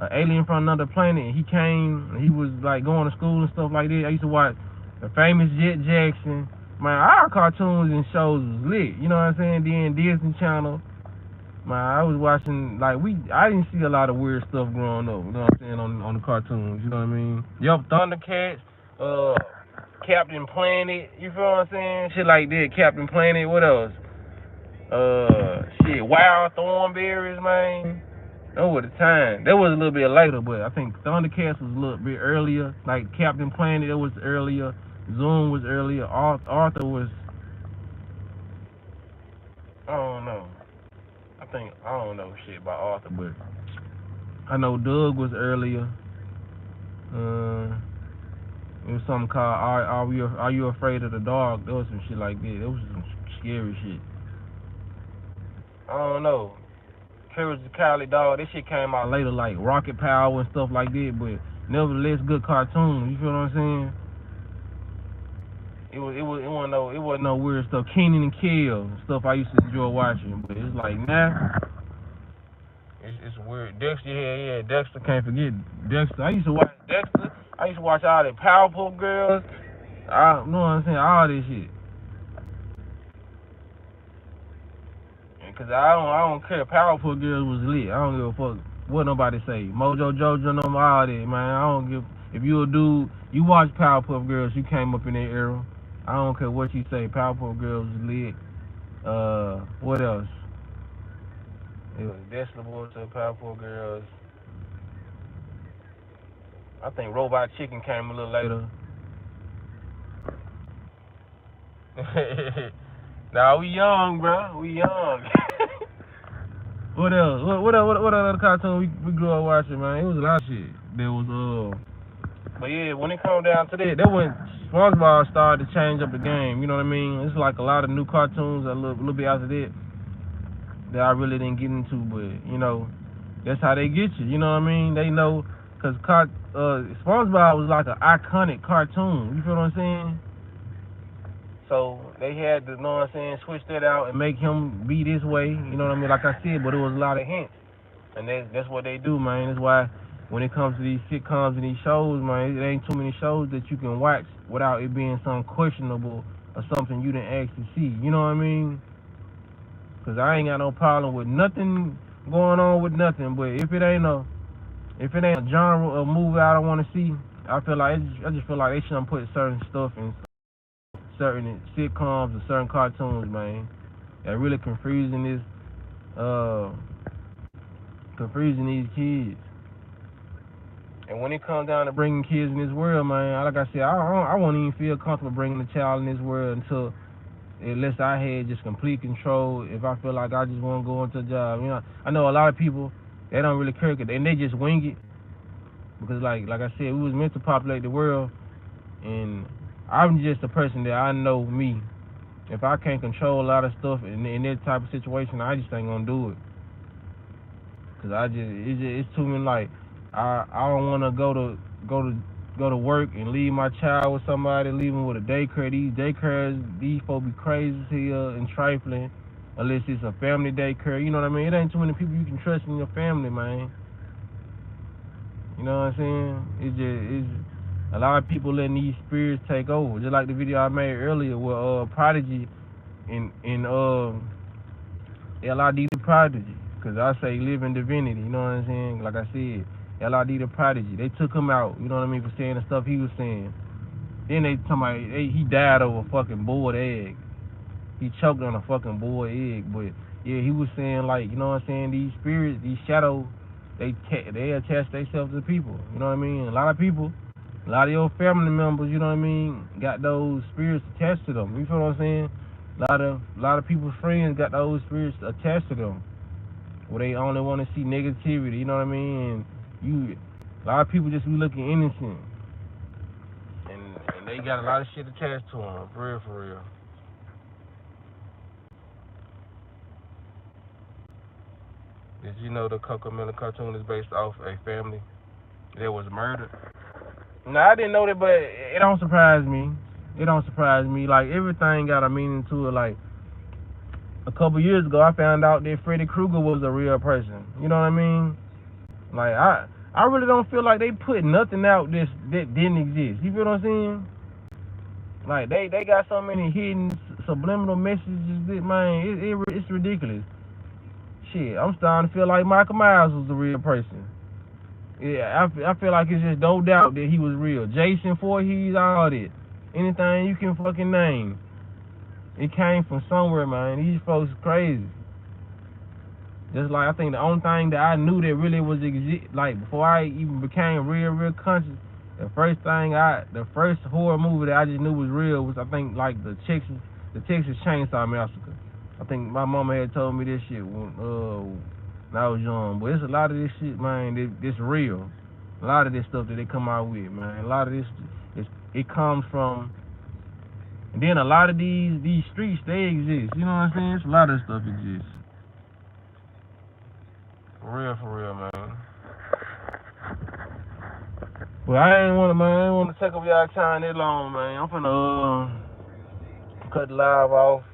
Speaker 1: an alien from another planet, and he came, and he was like going to school and stuff like that. I used to watch the famous Jet Jackson. Man, our cartoons and shows was lit. You know what I'm saying? Then Disney Channel. Man, I was watching, like, I didn't see a lot of weird stuff growing up. You know what I'm saying, on the cartoons. You know what I mean? Yup, Thundercats, Captain Planet. You feel what I'm saying? Shit like that. Captain Planet. What else? Wild Thornberries, man. That was the time. That was a little bit later, but I think Thundercats was a little bit earlier. Like Captain Planet, that was earlier. Zoom was earlier. Arthur was, I don't know. I don't know shit about Arthur, but I know Doug was earlier. It was something called Are You Afraid of the Dark? There was some shit like that. There was some scary shit. I don't know. Courage the Cowardly Dog, that shit came out later, like Rocket Power and stuff like that, but nevertheless good cartoon. You feel what I'm saying? It wasn't no weird stuff. Kenan and Kel stuff I used to enjoy watching, but it's like it's weird. Dexter, yeah, Dexter, can't forget Dexter. I used to watch Dexter. I used to watch all the Powerpuff Girls. You know what I'm saying? All this shit. Cause I don't care. Powerpuff Girls was lit. I don't give a fuck what nobody say. Mojo Jojo, no all that, man. I don't give. If you a dude, you watch Powerpuff Girls, you came up in that era. I don't care what you say. Powerpuff Girls was lit. What else? It was Destiny to Powerpuff Girls. I think Robot Chicken came a little later. Nah, we young, bro. We young. What else? What other cartoon we grew up watching, man? It was a lot of shit. There was But yeah, when it come down to that when SpongeBob started to change up the game. You know what I mean? It's like a lot of new cartoons a little bit after that I really didn't get into, but you know, that's how they get you. You know what I mean? They know because SpongeBob was like an iconic cartoon. You feel what I'm saying? So they had to, you know what I'm saying, switch that out and make him be this way. You know what I mean? Like I said, but it was a lot of hints, and that's what they do, man. That's why when it comes to these sitcoms and these shows, man, it ain't too many shows that you can watch without it being something questionable or something you didn't actually see. You know what I mean? Cause I ain't got no problem with nothing going on with nothing, but if it ain't a genre or movie I don't want to see, I just feel like they shouldn't put certain stuff in certain sitcoms or certain cartoons, man. That really uh confusing these kids. And when it comes down to bringing kids in this world, man, like I said, I won't even feel comfortable bringing a child in this world unless I had just complete control. If I feel like I just want to go into a job, you know, I know a lot of people they don't really care, and they just wing it because, like I said, we was meant to populate the world, and I'm just a person that I know me. If I can't control a lot of stuff in that type of situation, I just ain't gonna do it. Cause it's too many. Like I don't want to go to work and leave my child with somebody, leave him with a daycare. These folks be crazy here and trifling, unless it's a family daycare. You know what I mean? It ain't too many people you can trust in your family, man. You know what I'm saying? It's a lot of people letting these spirits take over. Just like the video I made earlier with Prodigy and LID the Prodigy. Cause I say living divinity, you know what I'm saying? Like I said, LID the Prodigy. They took him out, you know what I mean, for saying the stuff he was saying. Then they talking about he died over a fucking boiled egg. He choked on a fucking boiled egg. But yeah, he was saying, like, you know what I'm saying, these spirits, these shadows, they attach themselves to people. You know what I mean? A lot of people, a lot of your family members, you know what I mean, got those spirits attached to them. You feel what I'm saying? A lot of people's friends got those spirits attached to them, where they only want to see negativity. You know what I mean? And a lot of people just be looking innocent, and they got a lot of shit attached to them. For real, for real. Did you know the Coco Melon cartoon is based off a family that was murdered? No, I didn't know that, but it don't surprise me. It don't surprise me. Like, everything got a meaning to it. Like, a couple years ago, I found out that Freddy Krueger was a real person. You know what I mean? Like, I really don't feel like they put nothing out that didn't exist. You feel what I'm saying? Like, they got so many hidden subliminal messages that, man, it's ridiculous. Shit, I'm starting to feel like Michael Myers was a real person. Yeah, I feel like it's just no doubt that he was real. Jason Voorhees, all that. Anything you can fucking name. It came from somewhere, man. These folks crazy. Just like I think the only thing that I knew that really was like before I even became real conscious, the first horror movie that I just knew was real was, I think, like the Texas Chainsaw Massacre. I think my mama had told me this shit when I was young. But it's a lot of this shit, man, that's real. A lot of this stuff that they come out with, man. A lot of this, it comes from, and then a lot of these streets, they exist. You know what I'm saying? It's a lot of stuff exists. For real, man. Well, I ain't want to take up y'all time that long, man. I'm finna cut the live off.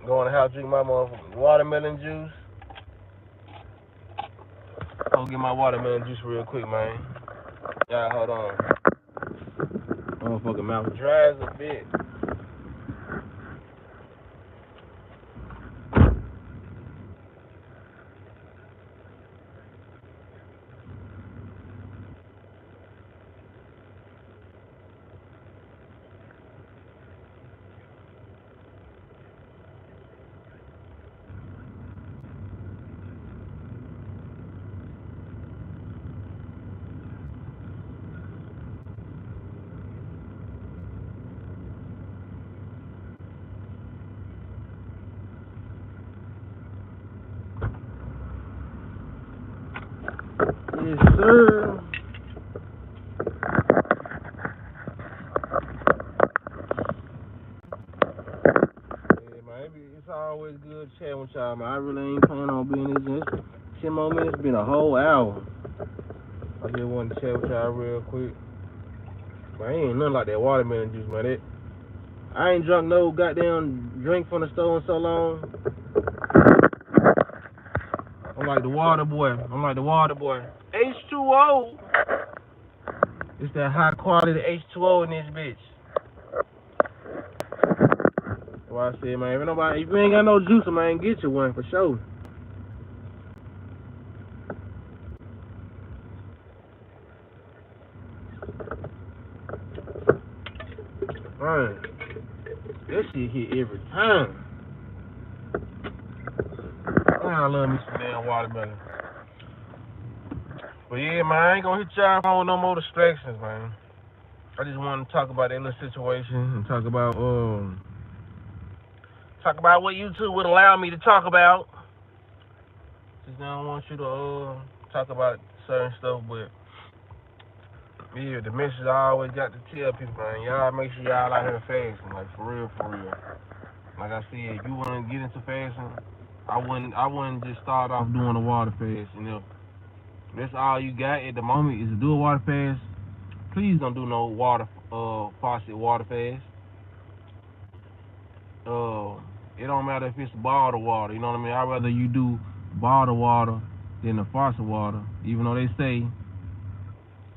Speaker 1: Going to house, drink my motherfucking watermelon juice. Go get my watermelon juice real quick, man. Yeah, hold on. Motherfucking mouth dry as a bit. sir. Yeah, man, it's always good chatting with y'all, man. I really ain't planning on being this. 10 more minutes, been a whole hour. I just wanted to chat with y'all real quick. Man, ain't nothing like that watermelon juice, man. I ain't drunk no goddamn drink from the store in so long. I'm like the water boy. H2O. It's that high quality H2O in this bitch. That's why I said, man, if you ain't got no juicer, man, get you one for sure. Man, this shit hit every time. Man, I love me some damn watermelon. But yeah, man, I ain't gonna hit y'all phone with no more distractions, man. I just want to talk about that little situation and talk about what YouTube would allow me to talk about. Just don't want you to talk about certain stuff, but yeah, the message I always got to tell people, man, y'all make sure y'all out here fasting, like for real. Like I said, if you want to get into fasting, I wouldn't just start off doing a water fast. You know, that's all you got at the moment is to do a water fast. Please don't do no faucet water fast. It don't matter if it's bottled water. You know what I mean? I'd rather you do bottled water than the faucet water, even though they say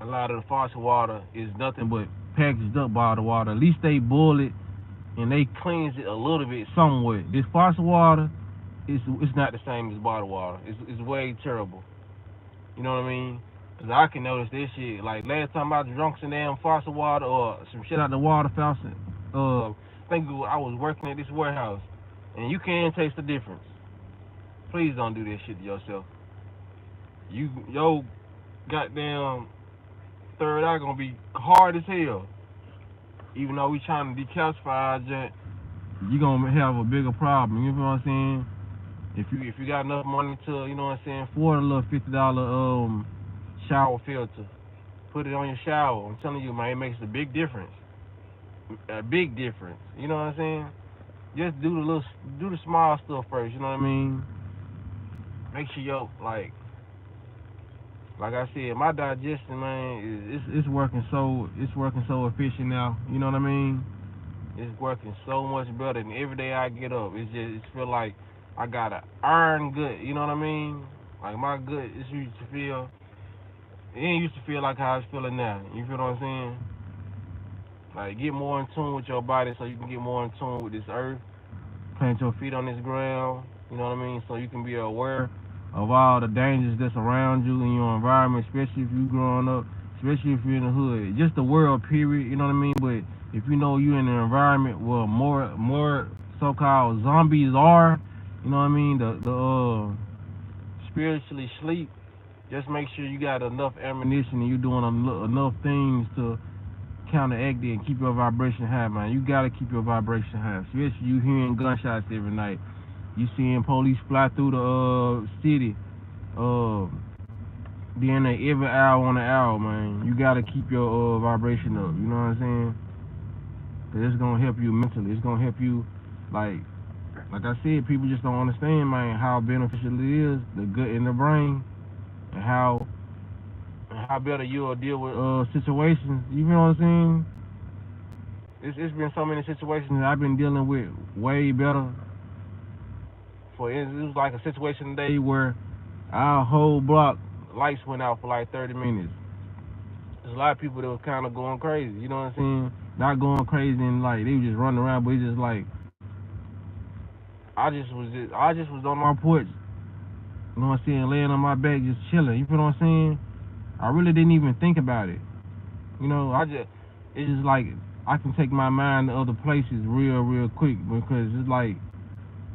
Speaker 1: a lot of the faucet water is nothing but packaged up bottled water. At least they boil it and they cleanse it a little bit somewhat. This faucet water, it's not the same as bottled water. It's way terrible. You know what I mean? Cause I can notice this shit. Like last time I drunk some damn faucet water or some shit out the water faucet. I think I was working at this warehouse, and you can taste the difference. Please don't do that shit to yourself. Yo goddamn third eye gonna be hard as hell. Even though we trying to decalcify our junk, you gonna have a bigger problem. You know what I'm saying? If you got enough money to, you know what I'm saying, for a little $50 shower filter, put it on your shower. I'm telling you, man, it makes a big difference. A big difference. You know what I'm saying? Just do the small stuff first. You know what I mean? Make sure like I said, my digestion, man, it's working so efficient now. You know what I mean? It's working so much better than every day I get up. It feel like I got an iron gut. You know what I mean? Like my gut, it ain't used to feel like how it's feeling now. You feel what I'm saying? Like get more in tune with your body so you can get more in tune with this earth. Plant your feet on this ground. You know what I mean? So you can be aware of all the dangers that's around you in your environment, especially if you growing up, especially if you're in the hood. Just the world, period. You know what I mean? But if you know you're in an environment where more so-called zombies are, you know what I mean? The spiritually sleep. Just make sure you got enough ammunition and you're doing enough things to counteract it and keep your vibration high, man. You gotta keep your vibration high. Especially you hearing gunshots every night. You seeing police fly through the city. Being there every hour on the hour, man. You gotta keep your vibration up. You know what I'm saying? Cause it's gonna help you mentally. It's gonna help you, like I said, people just don't understand, man, how beneficial it is, the gut in the brain, and how better you'll deal with situations. You know what I'm saying? It's been so many situations that I've been dealing with way better. For instance, it was like a situation today where our whole block lights went out for like 30 minutes. There's a lot of people that were kind of going crazy. You know what I'm saying? Not going crazy and like they were just running around, but it's just like I just was on my porch. You know what I'm saying? Laying on my back, just chilling. You feel what I'm saying? I really didn't even think about it. You know, it's just like I can take my mind to other places real quick because it's like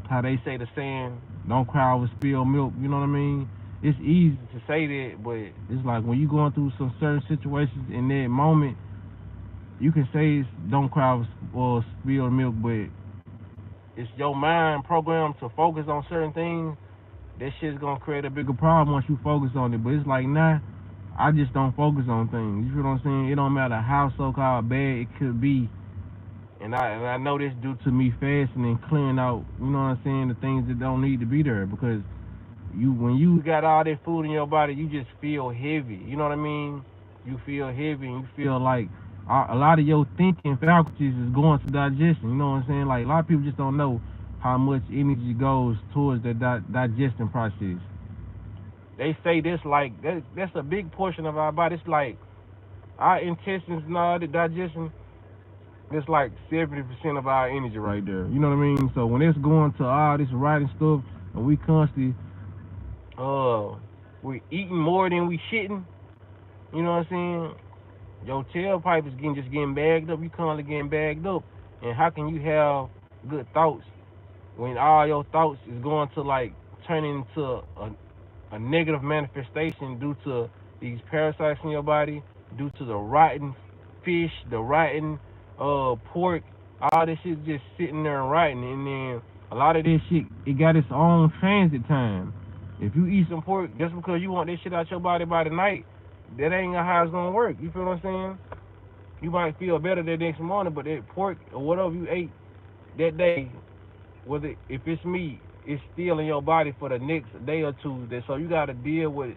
Speaker 1: how they say the saying, don't cry over spilled milk. You know what I mean? It's easy to say that, but it's like when you're going through some certain situations in that moment, you can say don't cry over spilled milk, but it's your mind programmed to focus on certain things. That shit's gonna create a bigger problem once you focus on it. But it's like, nah, I just don't focus on things. You feel what I'm saying? It don't matter how so-called bad it could be. And I know this due to me fasting and clearing out, you know what I'm saying, the things that don't need to be there. Because when you got all that food in your body, you just feel heavy. You know what I mean? You feel heavy and you feel like a lot of your thinking faculties is going to digestion. You know what I'm saying? Like a lot of people just don't know how much energy goes towards the digestion process. They say this like that's a big portion of our body. It's like our intestines and all the digestion. It's like 70% of our energy right there. You know what I mean? So when it's going to all this writing stuff and we constantly we eating more than we shitting, you know what I'm saying? Your tailpipe is getting bagged up. You constantly getting bagged up. And how can you have good thoughts when all your thoughts is going to like turn into a negative manifestation due to these parasites in your body, due to the rotten fish, the rotten pork, all this shit just sitting there and rotting, and then a lot of this shit it got its own transit time. If you eat some pork just because you want this shit out your body by the night, that ain't how it's gonna work. You feel what I'm saying? You might feel better the next morning, but that pork or whatever you ate that day, whether if it's meat, it's still in your body for the next day or two. So you got to deal with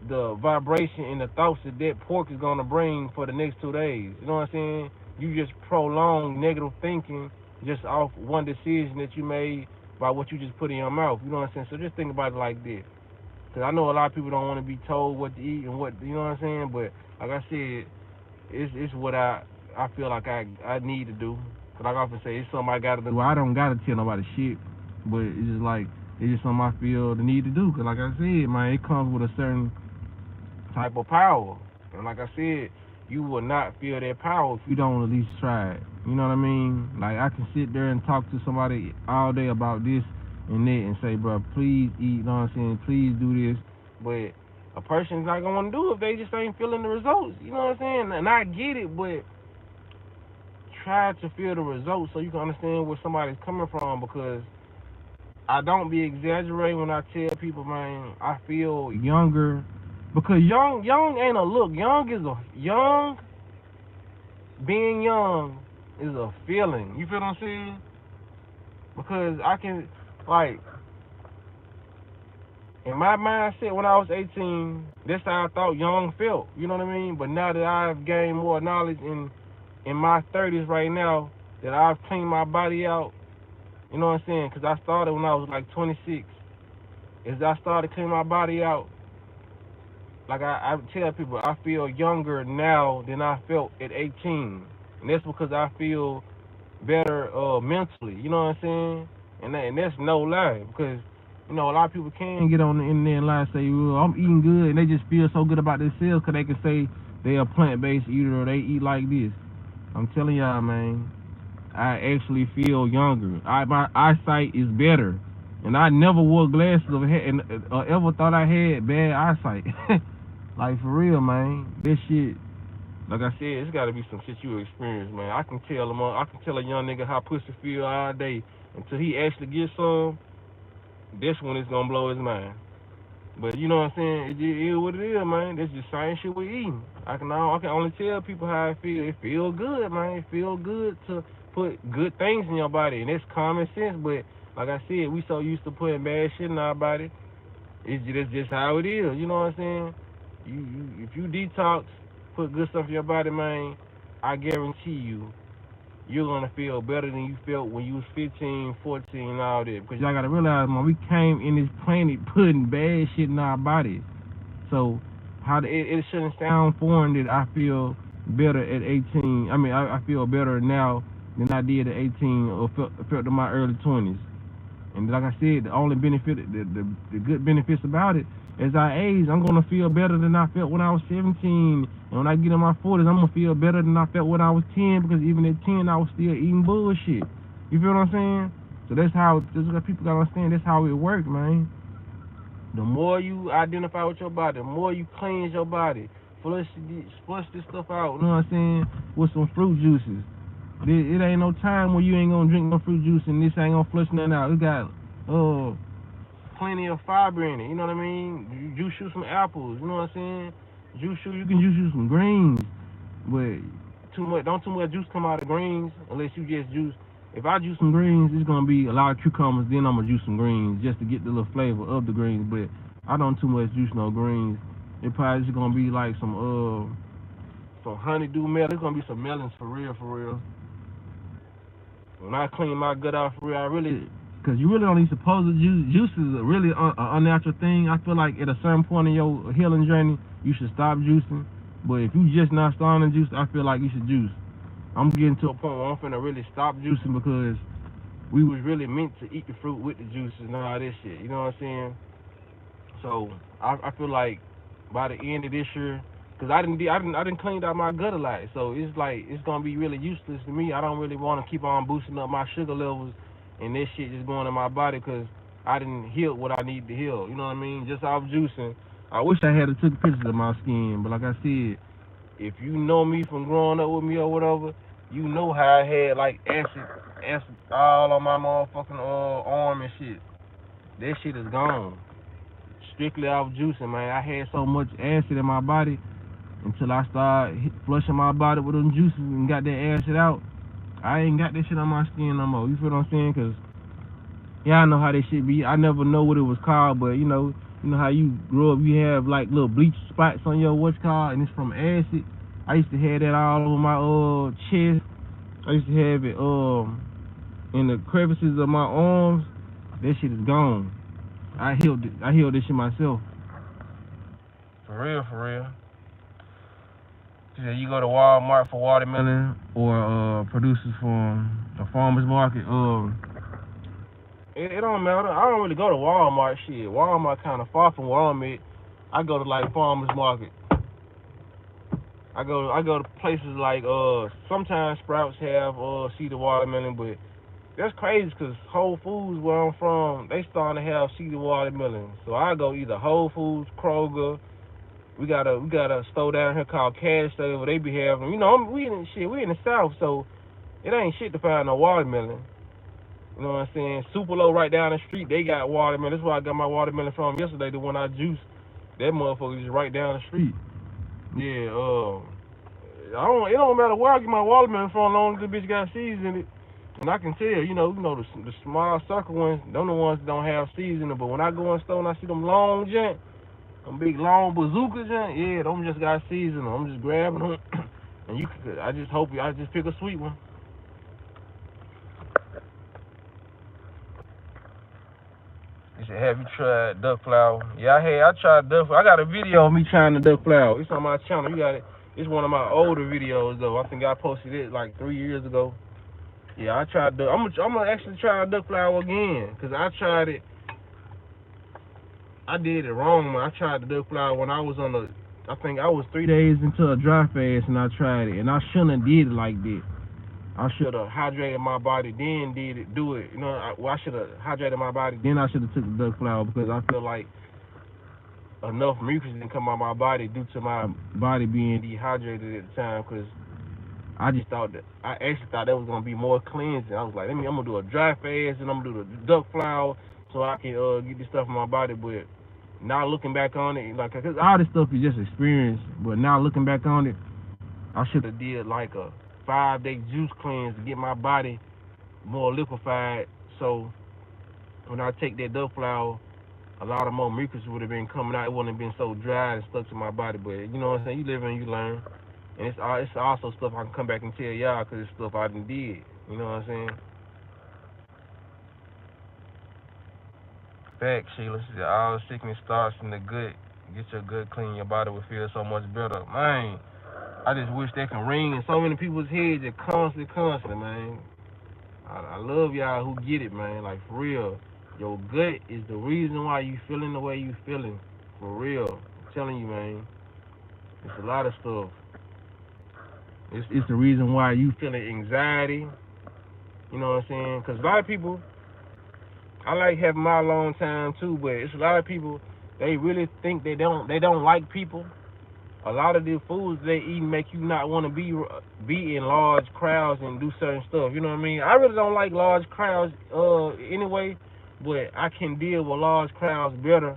Speaker 1: the vibration and the thoughts that pork is gonna bring for the next 2 days. You know what I'm saying? You just prolong negative thinking just off one decision that you made by what you just put in your mouth. You know what I'm saying? So just think about it like this. Cause I know a lot of people don't want to be told what to eat and what, you know what I'm saying. But like I said, it's what I feel like I need to do. But like I often say, it's something I gotta do. I don't gotta tell nobody shit, but it's just like it's just something I feel the need to do. Cause like I said, man, it comes with a certain type of power. And like I said, you will not feel that power if you don't at least try it. You know what I mean? Like I can sit there and talk to somebody all day about this and that and say, bro, please eat, you know what I'm saying? Please do this. But a person's not gonna want to do it if they just ain't feeling the results. You know what I'm saying? And I get it, but try to feel the results so you can understand where somebody's coming from, because I don't be exaggerating when I tell people, man, I feel younger. Because young ain't a look. Being young is a feeling. You feel what I'm saying? Because I can, like, in my mindset when I was 18, that's how I thought young felt. You know what I mean? But now that I've gained more knowledge in my 30s right now, that I've cleaned my body out, you know what I'm saying? Because I started when I was like 26. As I started cleaning my body out, like I tell people, I feel younger now than I felt at 18. And that's because I feel better mentally, you know what I'm saying? And that's no lie, because, you know, a lot of people can get on the internet and lie and say, well, I'm eating good, and they just feel so good about themselves because they can say they're a plant-based eater or they eat like this. I'm telling y'all, man, I actually feel younger. My eyesight is better. And I never wore glasses or ever thought I had bad eyesight. Like, for real, man. This shit, like I said, it's got to be some shit you experience, man. I can tell a young nigga how pussy feel all day until he actually gets some. This one is gonna blow his mind. But you know what I'm saying? It is what it is, man. That's just same shit we eating. I can only tell people how it feel. It feel good, man. It feel good to put good things in your body, and it's common sense. But like I said, we so used to putting bad shit in our body. It's just how it is. You know what I'm saying? If you detox, put good stuff in your body, man, I guarantee you're gonna feel better than you felt when you was 15, 14, and all that. Because y'all gotta realize, man, we came in this planet putting bad shit in our bodies. So it shouldn't sound foreign that I feel better at 18. I mean, I feel better now than I did at 18 or felt in my early 20s. And like I said, the only benefit, the good benefits about it, as I age, I'm gonna feel better than I felt when I was 17. And when I get in my 40s, I'm gonna feel better than I felt when I was 10, because even at 10, I was still eating bullshit. You feel what I'm saying? So that's what people gotta understand. That's how it works, man. The more you identify with your body, the more you cleanse your body, flush this stuff out. You know what I'm saying? With some fruit juices. It ain't no time where you ain't gonna drink no fruit juice and this ain't gonna flush nothing out. It got plenty of fiber in it, you know what I mean? You shoot some apples, you know what I'm saying? Juice you can juice you some greens, but don't too much juice come out of greens unless you just juice. If I juice some greens, it's gonna be a lot of cucumbers. Then I'm gonna juice some greens just to get the little flavor of the greens. But I don't too much juice no greens. It probably just gonna be like some honeydew melon. It's gonna be some melons for real, for real. When I clean my gut out for real, I really, cause you really don't need supposed to juice. Juice is a really unnatural thing. I feel like at a certain point in your healing journey, you should stop juicing. But if you just not starting to juice, I feel like you should juice. I'm getting to a point where I'm finna really stop juicing because we was really meant to eat the fruit with the juices and all this shit. You know what I'm saying? So I feel like by the end of this year, cause I didn't clean out my gut a lot, so it's like it's gonna be really useless to me. I don't really want to keep on boosting up my sugar levels and this shit just going in my body, cause I didn't heal what I need to heal. You know what I mean? Just off juicing. I wish I had took pictures of my skin, but like I said, if you know me from growing up with me or whatever, you know how I had like acid all on my motherfucking arm and shit. That shit is gone. Strictly off juicing, man. I had so much acid in my body until I started flushing my body with them juices and got that acid out. I ain't got that shit on my skin no more. You feel what I'm saying? Cause yeah, I know how that shit be. I never know what it was called, but you know how you grow up, you have like little bleach spots on your what's called, and it's from acid. I used to have that all over my chest. I used to have it in the crevices of my arms. That shit is gone. I healed it. I healed this shit myself. For real, for real. You go to Walmart for watermelon or producers from a farmer's market. It don't matter. I don't really go to Walmart. Shit, Walmart kind of far from where I'm at. I go to like farmer's market. I go to places like sometimes Sprouts have seeded watermelon, but that's crazy because Whole Foods where I'm from, they starting to have seeded watermelon. So I go either Whole Foods, Kroger. We got a store down here called Cash State where they be having. We in the South, so it ain't shit to find no watermelon. You know what I'm saying? Super right down the street, they got watermelon. That's where I got my watermelon from yesterday. The one I juiced, that motherfucker is right down the street. Yeah, it don't matter where I get my watermelon from, as long as the bitch got seeds in it. And I can tell, the small circle ones, them the ones that don't have seeds in it. But when I go in the store and I see them long junk, them big long bazooka junk, yeah, them just got seeds in them. I'm just grabbing them, and I just pick a sweet one. They said, have you tried duck flower? Yeah, I tried duck flower. I got a video of me trying the duck flower. It's on my channel. You got it. It's one of my older videos, though. I think I posted it like 3 years ago. Yeah, I tried duck. I'm gonna actually try duck flower again, because I tried it. I did it wrong, man. I tried the duck flower when I was I think I was 3 days into a dry fast, and I tried it. And I shouldn't have did it like that. I should have hydrated my body, then do it. I should have hydrated my body, then I should have took the duck flower, because I feel like enough mucus didn't come out of my body due to my body being dehydrated at the time, because I actually thought that was gonna be more cleansing. I was like, I'm gonna do a dry fast and I'm gonna do the duck flower so I can get this stuff in my body. But now looking back on it, like, cause all this stuff is just experience. But now looking back on it, I should have did like a 5-day juice cleanse to get my body more liquefied. So when I take that duck flower, a lot of more mucus would have been coming out. It wouldn't have been so dry and stuck to my body. But you know what I'm saying? You live and you learn. And it's also stuff I can come back and tell y'all, because it's stuff I done did. You know what I'm saying? Fact, Sheila. All sickness starts in the gut. Get your gut clean, your body will feel so much better. Man, I just wish that can ring in so many people's heads just constantly, man. I love y'all who get it, man. Like, for real. Your gut is the reason why you feeling the way you feeling. For real. I'm telling you, man. It's a lot of stuff. It's the reason why you feeling anxiety. You know what I'm saying? Because a lot of people, I like having my alone time too, but it's a lot of people, they really think they don't like people. A lot of the foods they eat make you not want to be in large crowds and do certain stuff. You know what I mean? I really don't like large crowds anyway, but I can deal with large crowds better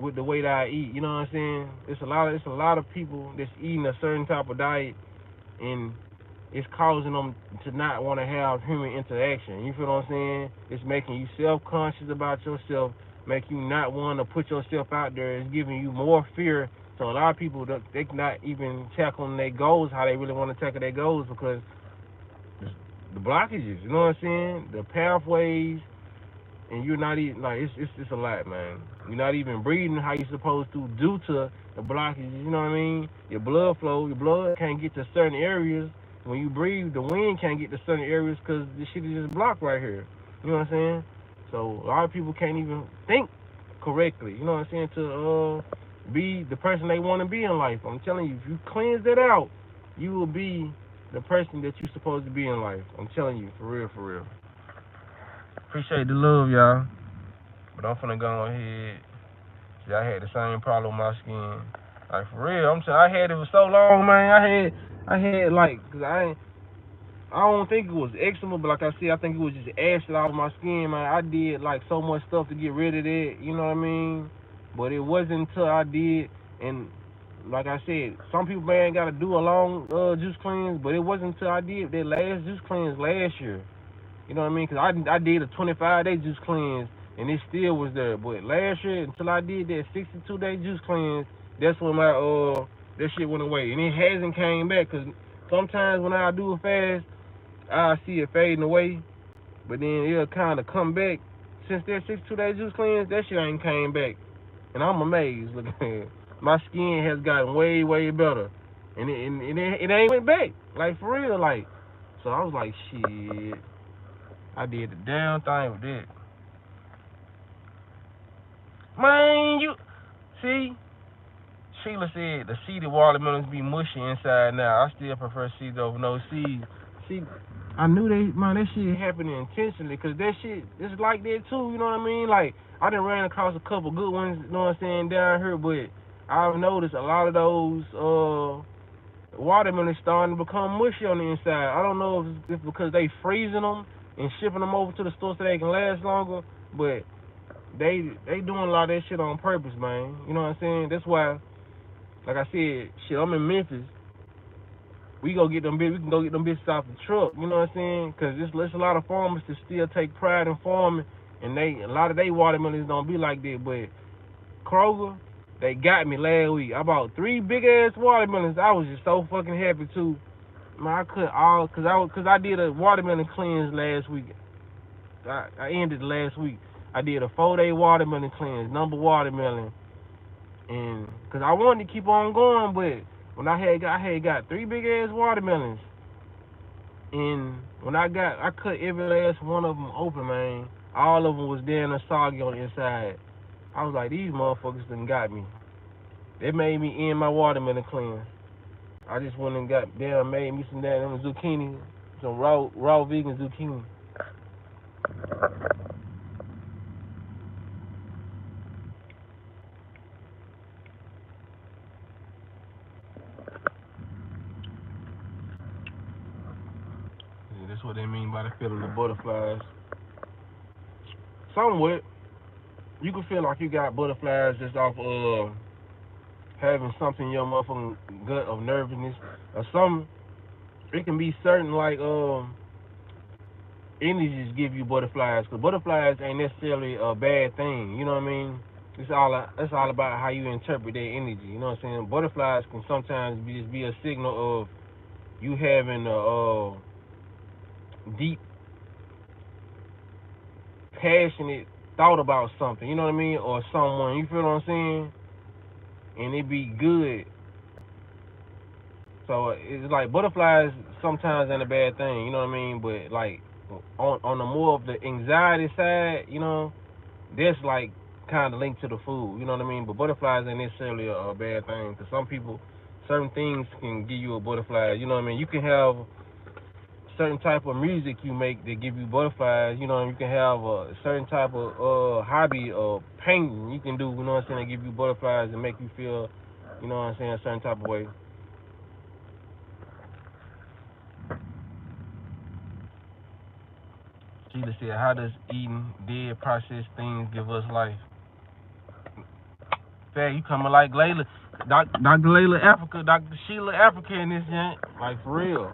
Speaker 1: with the way that I eat. You know what I'm saying? It's a lot of people that's eating a certain type of diet, and it's causing them to not want to have human interaction. You feel what I'm saying? It's making you self-conscious about yourself, make you not want to put yourself out there. It's giving you more fear. So a lot of people, they not even tackling their goals how they really want to tackle their goals because the blockages, you know what I'm saying? The pathways, and you're not even like it's a lot, man. You're not even breathing how you're supposed to due to the blockages. You know what I mean? Your blood flow, your blood can't get to certain areas. When you breathe, the wind can't get to certain areas because this shit is just blocked right here. You know what I'm saying? So a lot of people can't even think correctly. You know what I'm saying? To be the person they want to be in life. I'm telling you, if you cleanse that out, you will be the person that you're supposed to be in life. I'm telling you, for real, for real. Appreciate the love, y'all. But I'm finna go ahead. See, I had the same problem with my skin. Like for real, I had it for so long, man. I had like, cause I don't think it was eczema, but like I said, I think it was just acid out of my skin, man. I did like so much stuff to get rid of that, you know what I mean? But it wasn't until I did, and like I said, some people man gotta do a long juice cleanse, but it wasn't until I did that last juice cleanse last year. You know what I mean? Cause I did a 25-day juice cleanse and it still was there. But last year until I did that 62-day juice cleanse, that's when my that shit went away and it hasn't came back. Cause sometimes when I do a fast, I see it fading away, but then it'll kind of come back. Since that 62-day juice cleanse, that shit ain't came back, and I'm amazed. Look at it. My skin has gotten way way better, and it ain't went back like for real like. So I was like shit. I did the damn thing with that. Man, you see, Sheila said the seeded watermelons be mushy inside now. I still prefer seeds over no seeds. See, I knew that shit happened intentionally because that shit is like that too, you know what I mean? Like, I done ran across a couple good ones, you know what I'm saying, down here, but I've noticed a lot of those watermelons starting to become mushy on the inside. I don't know if it's because they freezing them and shipping them over to the store so they can last longer, but they doing a lot of that shit on purpose, man. You know what I'm saying? That's why, like I said, shit, I'm in Memphis. We go get them we can go get them bitches off the truck. You know what I'm saying? Cause there's a lot of farmers that still take pride in farming, and a lot of they watermelons don't be like that. But Kroger, they got me last week. I bought 3 big ass watermelons. I was just so fucking happy too. Man, I cut all cause I did a watermelon cleanse last week. I ended last week. I did a 4-day watermelon cleanse, number watermelon, and cause I wanted to keep on going, but when I had got 3 big ass watermelons, and when I cut every last one of them open, man. All of them was damn soggy on the inside. I was like, these motherfuckers done got me. They made me end my watermelon cleanse. I just went and got made me some damn zucchini, some raw vegan zucchini. Yeah, that's what they mean by the feeling of butterflies. Somewhat, you can feel like you got butterflies just off having something in your motherfucking gut of nervousness or something. It can be certain like energies give you butterflies, because butterflies ain't necessarily a bad thing. You know what I mean? It's all about how you interpret their energy. You know what I'm saying? Butterflies can sometimes just be a signal of you having a deep, passionate thought about something. You know what I mean? Or someone. You feel what I'm saying? And it be good. So it's like butterflies sometimes ain't a bad thing. You know what I mean? But like on the more of the anxiety side, you know, that's like kind of linked to the food, you know what I mean? But butterflies ain't necessarily a bad thing, because some people, certain things can give you a butterfly, you know what I mean? You can have certain type of music you make that give you butterflies, you know, you can have a certain type of hobby or painting you can do, you know what I'm saying, that give you butterflies and make you feel, you know what I'm saying, a certain type of way. Sheila said, how does eating dead processed things give us life? fat. You coming like Layla, Dr. Layla Africa, Dr. Sheila Africa in this joint. Like for real.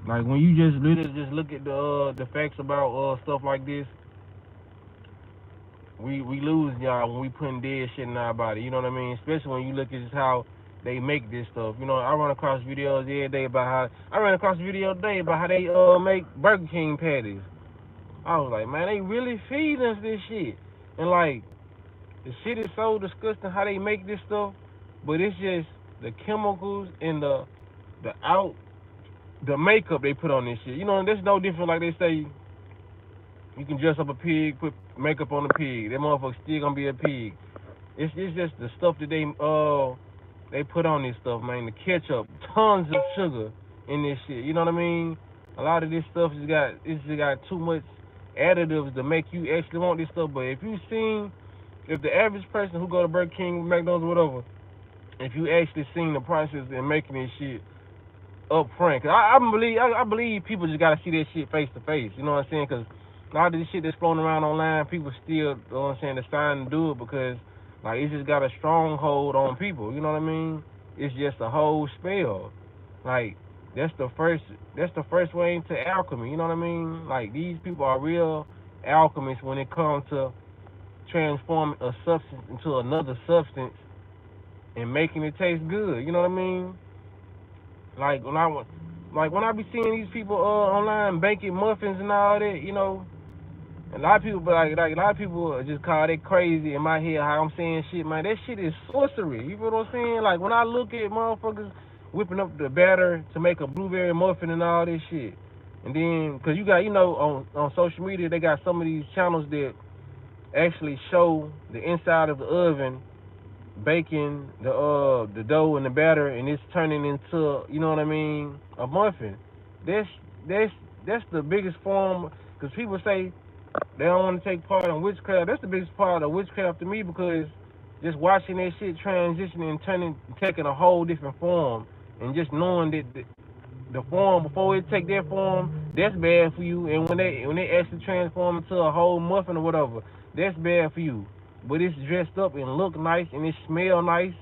Speaker 1: Like when you just literally just look at the facts about stuff like this, we lose y'all when we putting dead shit in our body. You know what I mean? Especially when you look at just how they make this stuff. You know, I run across videos every day about how I ran across a video today about how they make Burger King patties. I was like, man, they really feed us this shit. And like the shit is so disgusting how they make this stuff, but it's just the chemicals and the makeup they put on this shit. You know, that's no different like they say you can dress up a pig, put makeup on a pig. That motherfucker still gonna be a pig. It's just the stuff that they put on this stuff, man. The ketchup, tons of sugar in this shit. You know what I mean? A lot of this stuff just got too much additives to make you actually want this stuff. But if the average person who go to Burger King, McDonald's, whatever, if you actually seen the process in making this shit up front, cause I believe people just gotta see that shit face to face. You know what I'm saying? Cause a lot of this shit that's floating around online, people still, you know what I'm saying, deciding to do it because like it's just got a stronghold on people. You know what I mean? It's just a whole spell. Like that's the first way into alchemy. You know what I mean? Like these people are real alchemists when it comes to transforming a substance into another substance and making it taste good. You know what I mean? Like when I be seeing these people online baking muffins and all that, you know, a lot of people, but like a lot of people just call it crazy in my head how I'm saying shit, man. That shit is sorcery. You know what I'm saying? Like when I look at motherfuckers whipping up the batter to make a blueberry muffin and all this shit, and then cause you got on social media they got some of these channels that actually show the inside of the oven baking the dough and the batter and it's turning into, you know what I mean, a muffin. That's that's the biggest form because people say they don't want to take part in witchcraft. That's the biggest part of witchcraft to me because just watching that shit transitioning and taking a whole different form and just knowing that the form before it take that form, that's bad for you. And when they actually transform into a whole muffin or whatever, that's bad for you. But it's dressed up and look nice and it smell nice.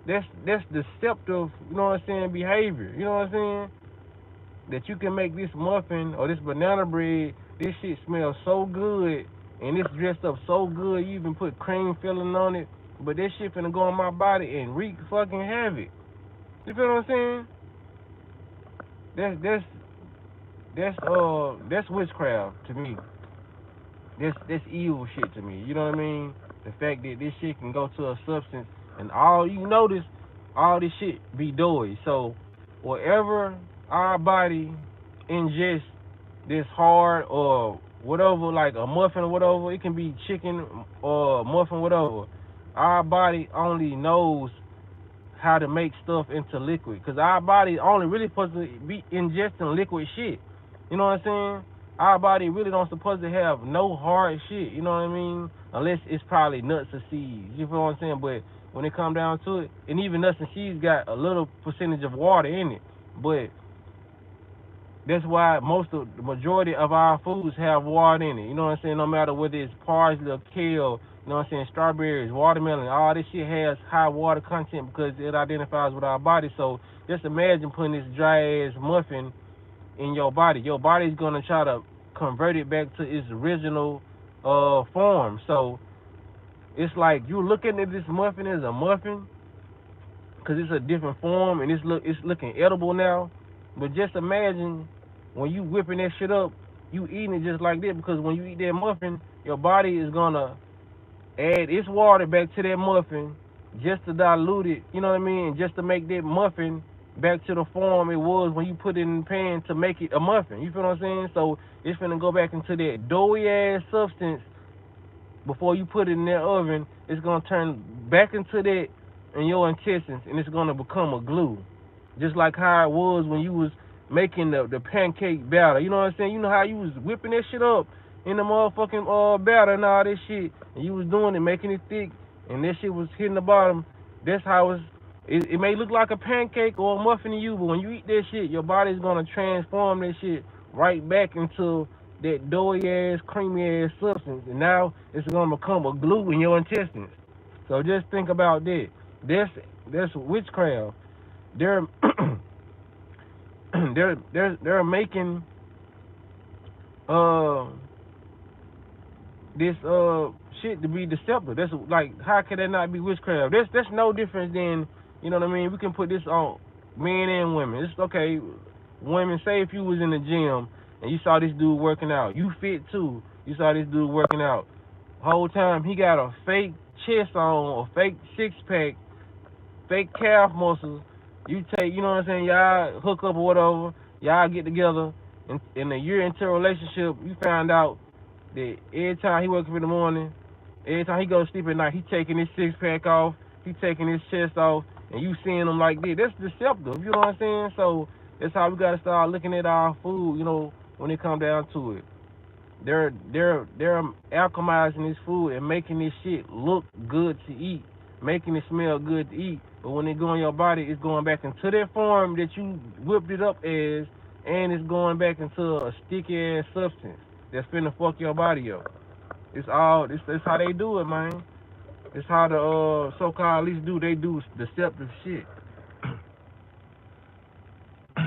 Speaker 1: That's deceptive, you know what I'm saying, behavior. You know what I'm saying? That you can make this muffin or this banana bread, this shit smells so good and it's dressed up so good, you even put cream filling on it, but this shit finna go in my body and wreak fucking havoc. You feel what I'm saying? That's witchcraft to me. That's evil shit to me. You know what I mean? The fact that this shit can go to a substance and all you notice, all this shit be doughy. So whatever our body ingests this hard or whatever, like a muffin or whatever, it can be chicken or muffin, whatever. Our body only knows how to make stuff into liquid because our body only really supposed to be ingesting liquid shit. You know what I'm saying? Our body really don't supposed to have no hard shit. You know what I mean? Unless it's probably nuts or seeds. You feel what I'm saying? But when it come down to it, and even nuts and seeds got a little percentage of water in it. But that's why the majority of our foods have water in it. You know what I'm saying? No matter whether it's parsley or kale, you know what I'm saying, strawberries, watermelon, all this shit has high water content because it identifies with our body. So just imagine putting this dry ass muffin in your body. Your body's gonna try to convert it back to its original form. So it's like you looking at this muffin as a muffin because it's a different form and it's looking edible now. But just imagine when you whipping that shit up, you eating it just like that because when you eat that muffin, your body is gonna add its water back to that muffin just to dilute it, you know what I mean? Just to make that muffin back to the form it was when you put it in the pan to make it a muffin. You feel what I'm saying? So it's gonna go back into that doughy ass substance before you put it in that oven. It's gonna turn back into that in your intestines and it's gonna become a glue. Just like how it was when you was making the pancake batter. You know what I'm saying? You know how you was whipping that shit up in the motherfucking batter and all this shit, and you was doing it, making it thick, and that shit was hitting the bottom. That's how it may look like a pancake or a muffin to you, but when you eat that shit, your body's gonna transform that shit right back into that doughy ass, creamy ass substance, and now it's gonna become a glue in your intestines. So just think about that. That's witchcraft. They're they're making uh this shit to be deceptive. That's like, how can that not be witchcraft? That's no difference than, you know what I mean. We can put this on men and women. It's okay. Women, say if you was in the gym and you saw this dude working out, you fit too. You saw this dude working out. Whole time he got a fake chest on, a fake six pack, fake calf muscles. You take, you know what I'm saying, y'all hook up or whatever, y'all get together, and in a year into a relationship, you find out that every time he wakes up in the morning, every time he goes to sleep at night, he taking his six pack off, he taking his chest off, and you seeing him like this. That's deceptive, you know what I'm saying? So that's how we gotta start looking at our food, you know, when it comes down to it. They're alchemizing this food and making this shit look good to eat, making it smell good to eat. But when it go in your body, it's going back into that form that you whipped it up as, and it's going back into a sticky ass substance that's finna fuck your body up. It's all this. That's how they do it, man. It's how the so-called elites do. They do deceptive shit. You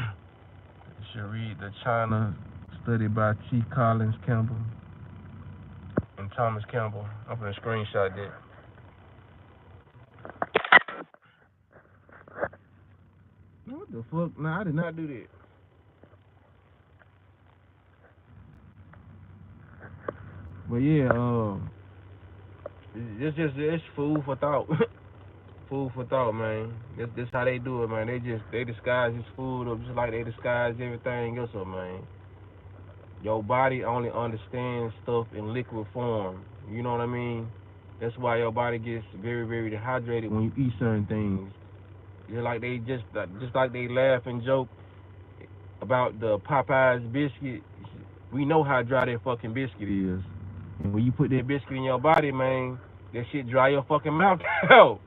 Speaker 1: should read the China study by T. Collins Campbell and Thomas Campbell. I'm gonna screenshot that. What the fuck? Nah, I did not do that. But yeah, it's food for thought. Food for thought, man. That's how they do it, man. They disguise this food up just like they disguise everything else up, man. Your body only understands stuff in liquid form. You know what I mean? That's why your body gets very, very dehydrated when you eat certain things. Just like they laugh and joke about the Popeyes biscuit. We know how dry that fucking biscuit is. And when you put that biscuit in your body, man, that shit dry your fucking mouth out.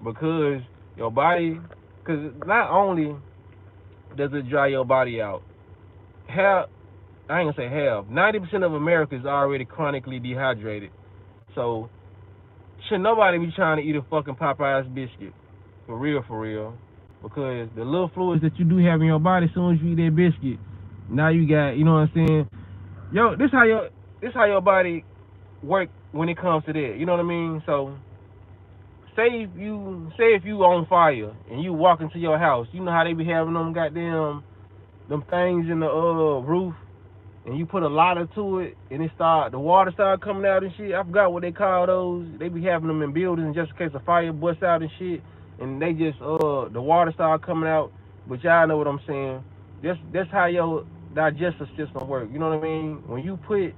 Speaker 1: Because your body, because not only does it dry your body out, I ain't gonna say half, 90% of America is already chronically dehydrated. So, should nobody be trying to eat a fucking Popeyes biscuit. For real. Because the little fluids that you do have in your body, as soon as you eat that biscuit, now you got, you know what I'm saying? Yo, this how your body work when it comes to that. You know what I mean? So, say if you on fire and you walk into your house, you know how they be having them goddamn them things in the roof, and you put a ladder to it, and the water start coming out and shit. I forgot what they call those. They be having them in buildings just in case a fire busts out and shit, and they just the water start coming out. But y'all know what I'm saying. That's how your digestive system works. You know what I mean? When you put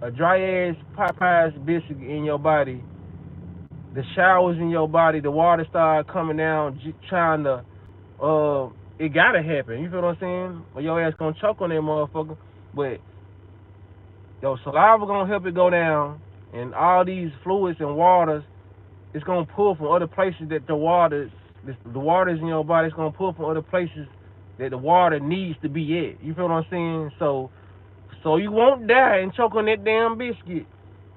Speaker 1: a dry ass Popeyes biscuit in your body, the showers in your body, the water start coming down, trying to it gotta happen. You feel what I'm saying? Or your ass gonna choke on that motherfucker. But your saliva gonna help it go down, and all these fluids and waters, it's gonna pull from other places that the waters in your body is gonna pull from other places that the water needs to be at. You feel what I'm saying? So you won't die and choke on that damn biscuit.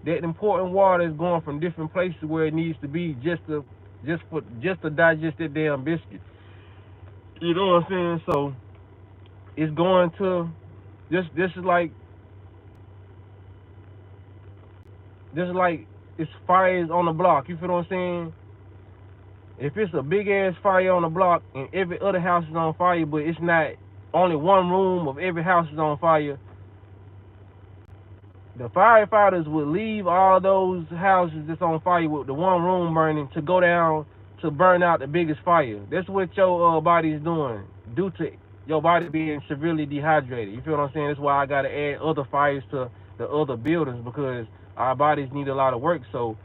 Speaker 1: That important water is going from different places where it needs to be just to digest that damn biscuit. You know what I'm saying? So it's going to this is like it's fires on the block. You feel what I'm saying? If it's a big ass fire on the block and every other house is on fire, but it's not, only one room of every house is on fire, the firefighters would leave all those houses that's on fire with the one room burning to go down to burn out the biggest fire. That's what your body is doing due to your body being severely dehydrated. You feel what I'm saying? That's why I got to add other fires to the other buildings, because our bodies need a lot of work. So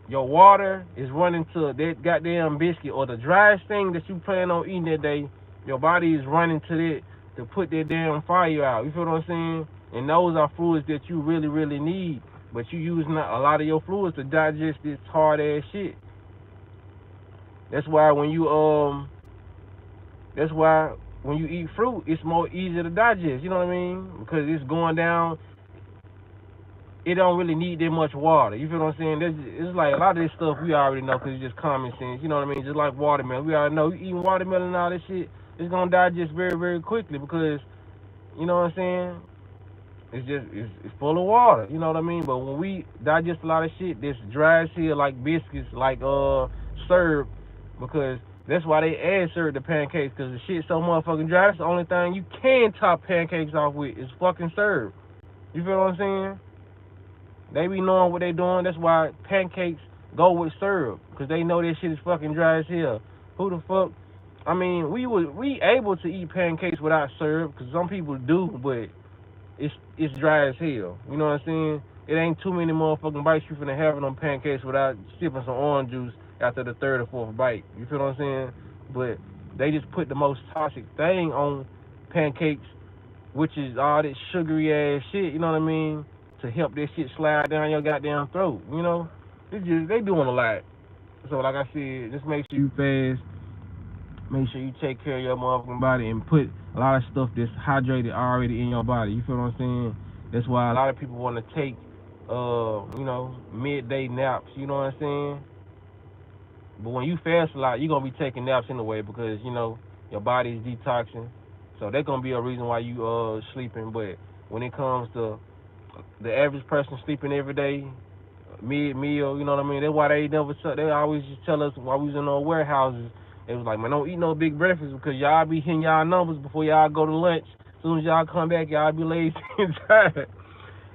Speaker 1: your water is running to that goddamn biscuit or the driest thing that you plan on eating that day. Your body is running to that to put that damn fire out. You feel what I'm saying? And those are fluids that you really, really need. But you use not a lot of your fluids to digest this hard ass shit. That's why when you eat fruit, it's more easy to digest. You know what I mean? Because it's going down. it don't really need that much water. You feel what I'm saying? It's like a lot of this stuff we already know because it's just common sense. You know what I mean? Just like watermelon, we already know you eating watermelon and all that shit, it's gonna digest very, very quickly because you know what I'm saying? It's full of water. You know what I mean? But when we digest a lot of shit, this dry shit like biscuits, like syrup, because that's why they add syrup to pancakes because the shit so motherfucking dry. That's the only thing you can top pancakes off with is fucking syrup. You feel what I'm saying? They be knowing what they doing. That's why pancakes go with syrup, cause they know that shit is fucking dry as hell. Who the fuck? I mean, we able to eat pancakes without syrup, cause some people do, but it's dry as hell. You know what I'm saying? It ain't too many motherfucking bites you finna have on pancakes without sipping some orange juice after the third or fourth bite. You feel what I'm saying? But they just put the most toxic thing on pancakes, which is all that sugary ass shit, you know what I mean? To help that shit slide down your goddamn throat, you know? It's just, they doing a lot. So like I said, just make sure you fast, make sure you take care of your motherfucking body and put a lot of stuff that's hydrated already in your body. You feel what I'm saying? That's why a lot of people want to take, midday naps, you know what I'm saying? But when you fast a lot, you're going to be taking naps anyway because, your body's detoxing. So that's going to be a reason why you sleeping. But when it comes to the average person sleeping every day, mid meal, you know what I mean? That's why they always just tell us while we was in our warehouses, it was like, man, don't eat no big breakfast because y'all be hitting y'all numbers before y'all go to lunch. As soon as y'all come back, y'all be lazy and tired.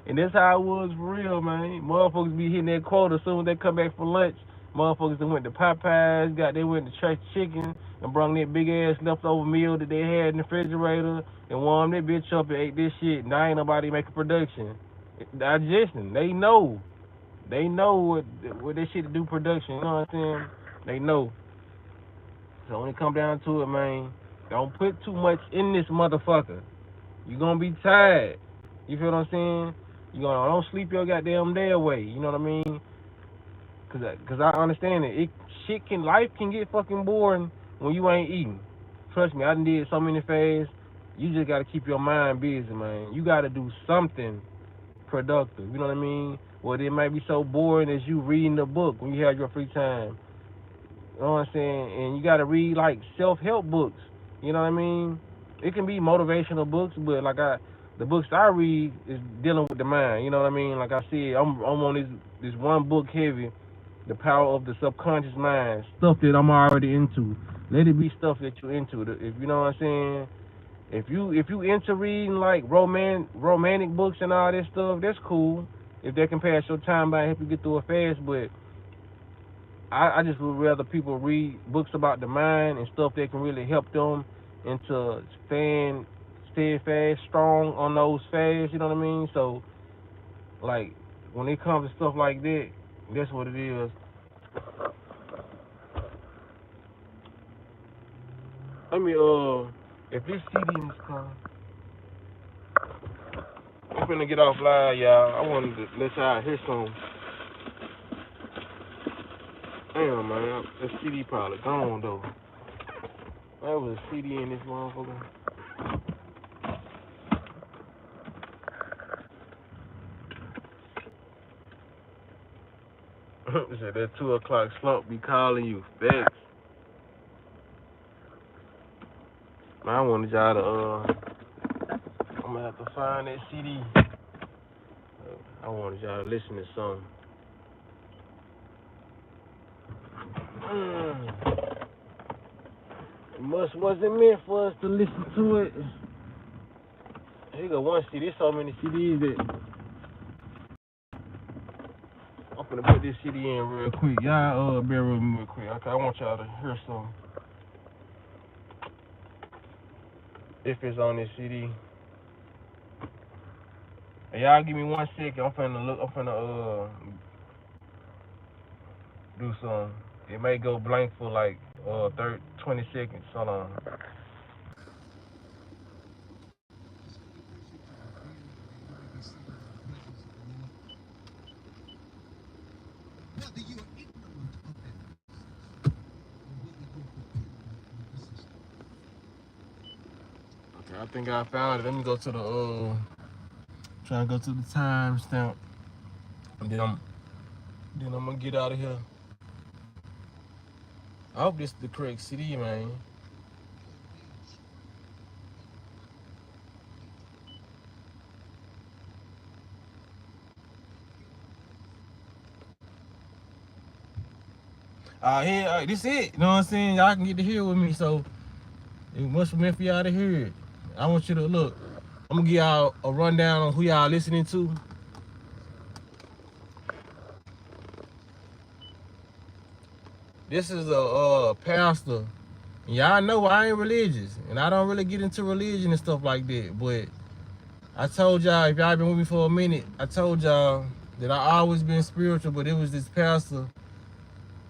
Speaker 1: And that's how it was for real, man. Motherfuckers be hitting that quota as soon as they come back for lunch. Motherfuckers that went to Popeyes, they went to Church Chicken and brung that big ass leftover meal that they had in the refrigerator and warmed that bitch up and ate this shit. Now ain't nobody making production. Digestion. They know. They know what that shit do production. You know what I'm saying? They know. So when it come down to it, man, don't put too much in this motherfucker. You gonna be tired. You feel what I'm saying? You gonna don't sleep your goddamn day away. You know what I mean? Cause I understand it. Life can get fucking boring when you ain't eating. Trust me, I done did so many fasts. You just gotta keep your mind busy, man. You gotta do something productive. You know what I mean? Well, it might be so boring as you reading a book when you have your free time. You know what I'm saying? And you gotta read like self-help books. You know what I mean? It can be motivational books, but the books I read is dealing with the mind. You know what I mean? Like I said, I'm on this one book heavy, The Power of the Subconscious Mind. Stuff that I'm already into. Let it be stuff that you're into. If you know what I'm saying. If you into reading like romantic books and all that stuff, that's cool. If they can pass your time by and help you get through a fast, but I just would rather people read books about the mind and stuff that can really help them into staying steadfast, strong on those fasts, you know what I mean? So like when it comes to stuff like that, that's what it is. Let me if this CD is coming, I'm finna get off live, y'all. I wanted to let y'all hear some. Damn, man, that CD probably gone though. There was a CD in this motherfucker. Said that 2 o'clock slump be calling you facts. Man, I wanted y'all to I'm gonna have to find that CD. I wanted y'all to listen to something. It wasn't meant for us to listen to it. Here go one CD. There's so many CDs that I'm gonna put this CD in real quick. Y'all bear with me real quick. Okay, I want y'all to hear some. If it's on this CD. Hey, y'all give me 1 second. I'm finna do some. It may go blank for like 20 seconds. Hold on. Okay, I think I found it. Let me go to the try to go to the timestamp. And then I'm gonna get out of here. I hope this is the correct CD, man. Here, this it. You know what I'm saying? Y'all can get to hear with me, so it must be meant for y'all to hear it. I want you to look. I'm gonna give y'all a rundown on who y'all listening to. This is a pastor. Y'all know I ain't religious, and I don't really get into religion and stuff like that. But I told y'all, if y'all been with me for a minute, I told y'all that I always been spiritual, but it was this pastor,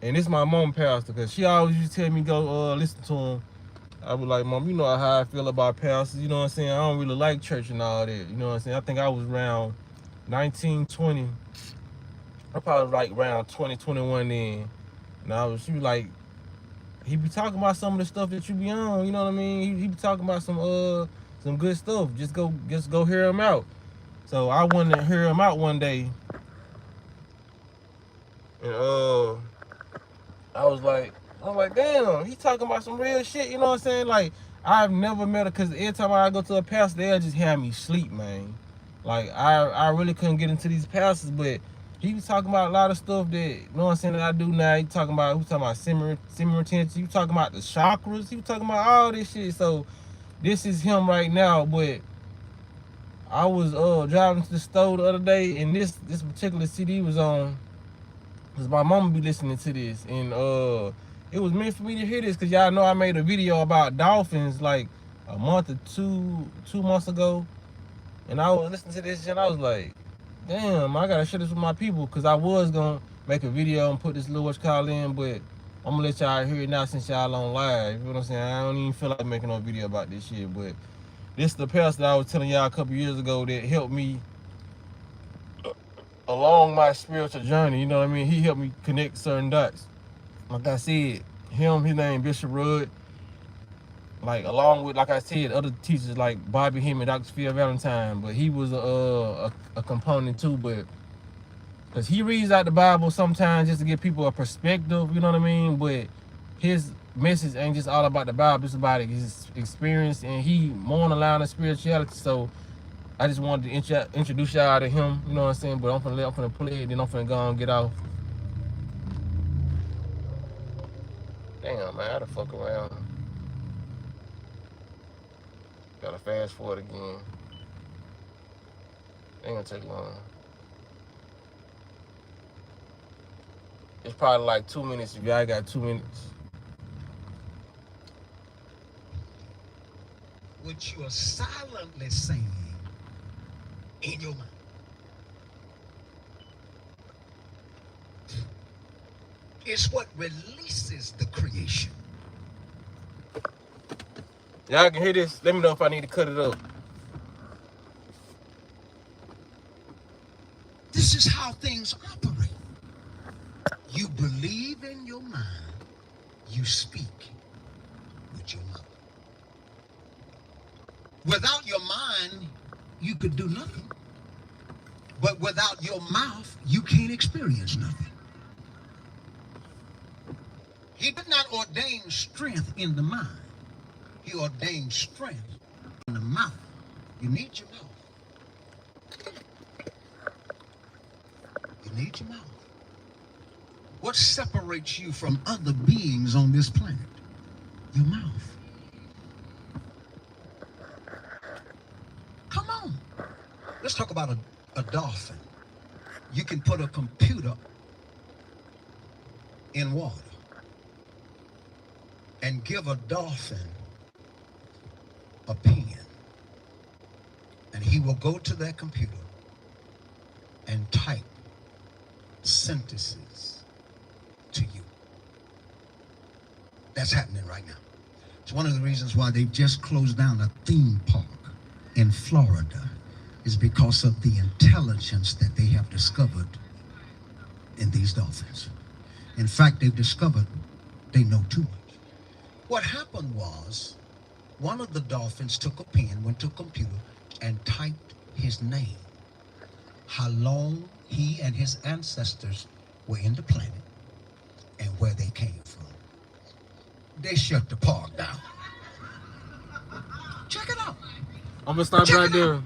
Speaker 1: and this my mom pastor, cause she always used to tell me go listen to him. I was like, Mom, you know how I feel about pastors. You know what I'm saying? I don't really like church and all that. You know what I'm saying? I think I was around 19, 20. I probably was like around 20, 21 then. And she was like, he be talking about some of the stuff that you be on. You know what I mean? He be talking about some good stuff. Just go hear him out. So I wanted to hear him out one day, and I was like, damn, he talking about some real shit. You know what I'm saying? Like, I've never met her, cause every time I go to a pastor, they'll just have me sleep, man. Like, I really couldn't get into these pastors, but he was talking about a lot of stuff that, you know what I'm saying, that I do now. He was talking about semen retention. He was talking about the chakras. He was talking about all this shit. So this is him right now. But I was driving to the store the other day, and this particular CD was on, cause my mama be listening to this, and it was meant for me to hear this, cause y'all know I made a video about dolphins like a month or two months ago, and I was listening to this and I was like, damn, I gotta share this with my people, cause I was gonna make a video and put this little what's called in, but I'm gonna let y'all hear it now since y'all on live. You know what I'm saying? I don't even feel like making no video about this shit, but this is the pastor I was telling y'all a couple years ago that helped me along my spiritual journey. You know what I mean? He helped me connect certain dots. Like I said, his name Bishop Rudd. Like, along with, like I said, other teachers like Bobby Him and Dr. Phil Valentine, but he was a component too. But because he reads out the Bible sometimes just to give people a perspective, you know what I mean? But his message ain't just all about the Bible; it's about his experience, and he more on the line of spirituality. So I just wanted to introduce y'all to him, you know what I'm saying? But I'm finna play it, then I'm finna go and get off. Damn, man, I had to fuck around. Gotta fast forward again. Ain't gonna take long. It's probably like 2 minutes if y'all got 2 minutes.
Speaker 2: What you are silently saying in your mind. It's what releases the creation.
Speaker 1: Y'all can hear this? Let me know if I need to cut it up.
Speaker 2: This is how things operate. You believe in your mind, you speak with your mouth. Without your mind, you could do nothing. But without your mouth, you can't experience nothing. He did not ordain strength in the mind. He ordained strength in the mouth. You need your mouth. You need your mouth. What separates you from other beings on this planet? Your mouth. Come on. Let's talk about a dolphin. You can put a computer in water and give a dolphin a pen, and he will go to that computer and type sentences to you. That's happening right now. It's one of the reasons why they've just closed down a theme park in Florida, is because of the intelligence that they have discovered in these dolphins. In fact, they've discovered they know too much. What happened was, one of the dolphins took a pen, went to a computer, and typed his name how long he and his ancestors were in the planet and where they came from. They shut the park down. Check it out.
Speaker 1: I'm gonna stop
Speaker 2: Check
Speaker 1: right
Speaker 2: it out.
Speaker 1: there.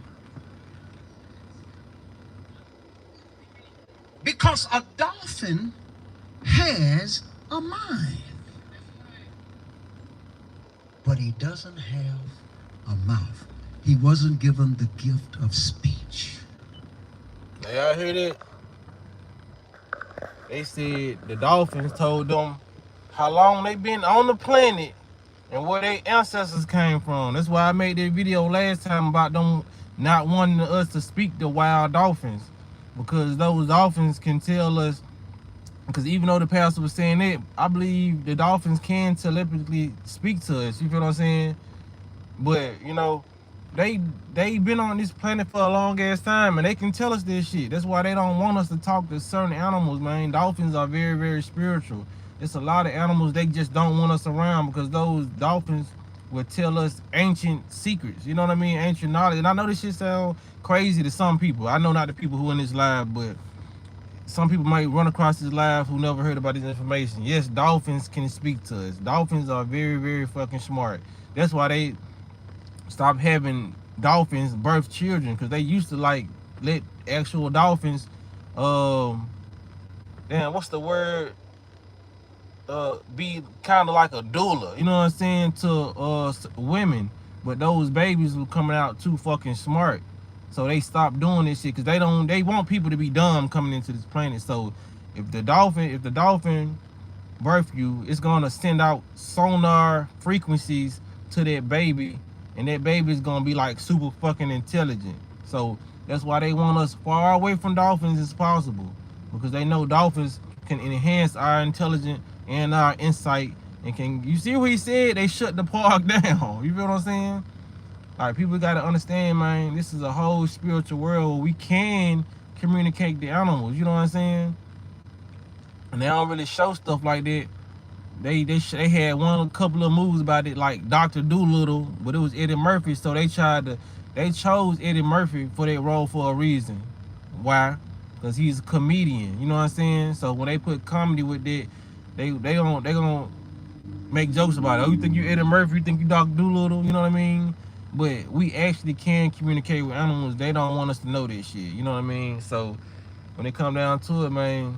Speaker 2: Because a dolphin has a mind, but he doesn't have a mouth. He wasn't given the gift of speech.
Speaker 1: Now y'all hear that? They said the dolphins told them how long they been on the planet and where their ancestors came from. That's why I made that video last time about them not wanting us to speak to wild dolphins, because those dolphins can tell us. Because even though the pastor was saying that, I believe the dolphins can telepathically speak to us. You feel what I'm saying? But you know, they been on this planet for a long ass time, and they can tell us this shit. That's why they don't want us to talk to certain animals, man. Dolphins are very, very spiritual. It's a lot of animals they just don't want us around, because those dolphins will tell us ancient secrets. You know what I mean? Ancient knowledge. And I know this shit sound crazy to some people. I know not the people who in this live, but some people might run across this live who never heard about this information. Yes, dolphins can speak to us. Dolphins are very, very fucking smart. That's why they stopped having dolphins birth children, because they used to like let actual dolphins, damn, what's the word? Be kind of like a doula, you know what I'm saying, to women. But those babies were coming out too fucking smart, so they stopped doing this shit, because they want people to be dumb coming into this planet. So if the dolphin birth you, it's gonna send out sonar frequencies to that baby, and that baby is gonna be like super fucking intelligent. So that's why they want us far away from dolphins as possible, because they know dolphins can enhance our intelligence and our insight. And can you see what he said? They shut the park down. You feel what I'm saying? Like, people gotta understand, man, this is a whole spiritual world where we can communicate the animals. You know what I'm saying? And they don't really show stuff like that. They had a couple of movies about it, like Dr. Dolittle, but it was Eddie Murphy, so they chose Eddie Murphy for that role for a reason. Why? Because he's a comedian. You know what I'm saying? So when they put comedy with that, they gonna make jokes about it. Oh, you think you Eddie Murphy? You think you Dr. Dolittle? You know what I mean? But we actually can communicate with animals. They don't want us to know that shit. You know what I mean? So when it come down to it, man,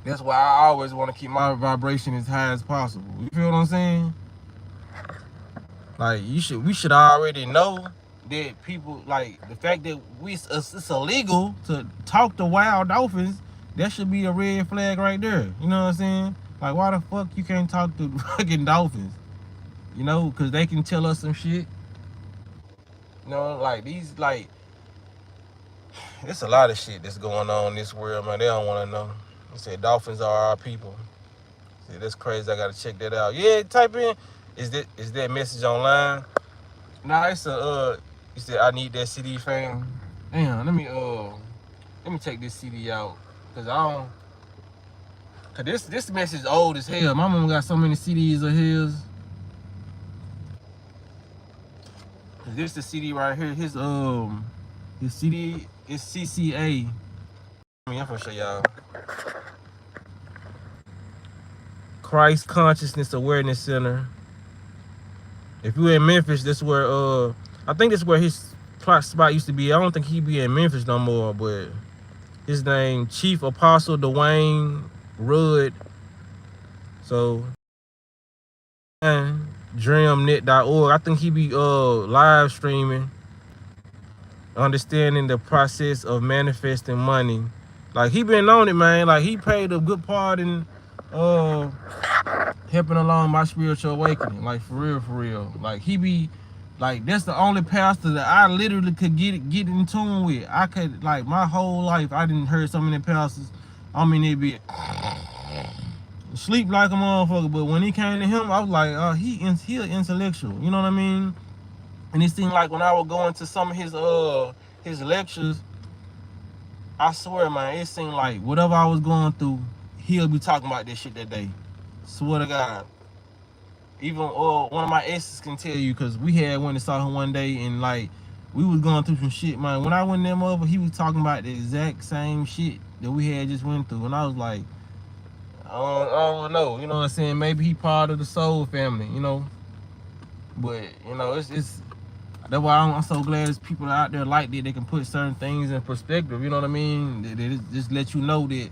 Speaker 1: that's why I always want to keep my vibration as high as possible. You feel what I'm saying? Like, we should already know that people, like, the fact that it's illegal to talk to wild dolphins, that should be a red flag right there. You know what I'm saying? Like, why the fuck you can't talk to fucking dolphins? You know, because they can tell us some shit. You know, like, these, like, it's a lot of shit that's going on in this world, man. They don't want to know. They said dolphins are our people. See, that's crazy. I gotta check that out. Yeah, type in. Is that message online? Nah, it's a you said I need that CD, fam. Damn, let me take this CD out, cause I don't. Cause this message old as hell. My mom got so many CDs of his. Cause this the CD right here. His CD is CCA. I'm gonna show y'all. Christ Consciousness Awareness Center. If you in Memphis, that's where I think that's where his spot used to be. I don't think he be in Memphis no more, but his name Chief Apostle Dwayne Rudd. So dreamnet.org. I think he be live streaming, understanding the process of manifesting money. Like, he been on it, man. Like, he played a good part in helping along my spiritual awakening. Like, for real. Like, he be like, that's the only pastor that I literally could get in tune with. I could, like, my whole life I didn't heard so many pastors. I mean, they be sleep like a motherfucker, but when he came to him, I was like, he intellectual. You know what I mean? And it seemed like when I would go into some of his lectures, I swear, man, it seemed like whatever I was going through, he'll be talking about this shit that day. Swear to God. Even one of my exes can tell you, because we had went and saw him one day, and like, we was going through some shit, man. When I went them over, he was talking about the exact same shit that we had just went through, and I was like, I don't know, you know what I'm saying? Maybe he part of the soul family, you know. But you know, it's that's why I'm so glad there's people out there like that. They can put certain things in perspective. You know what I mean? They just let you know that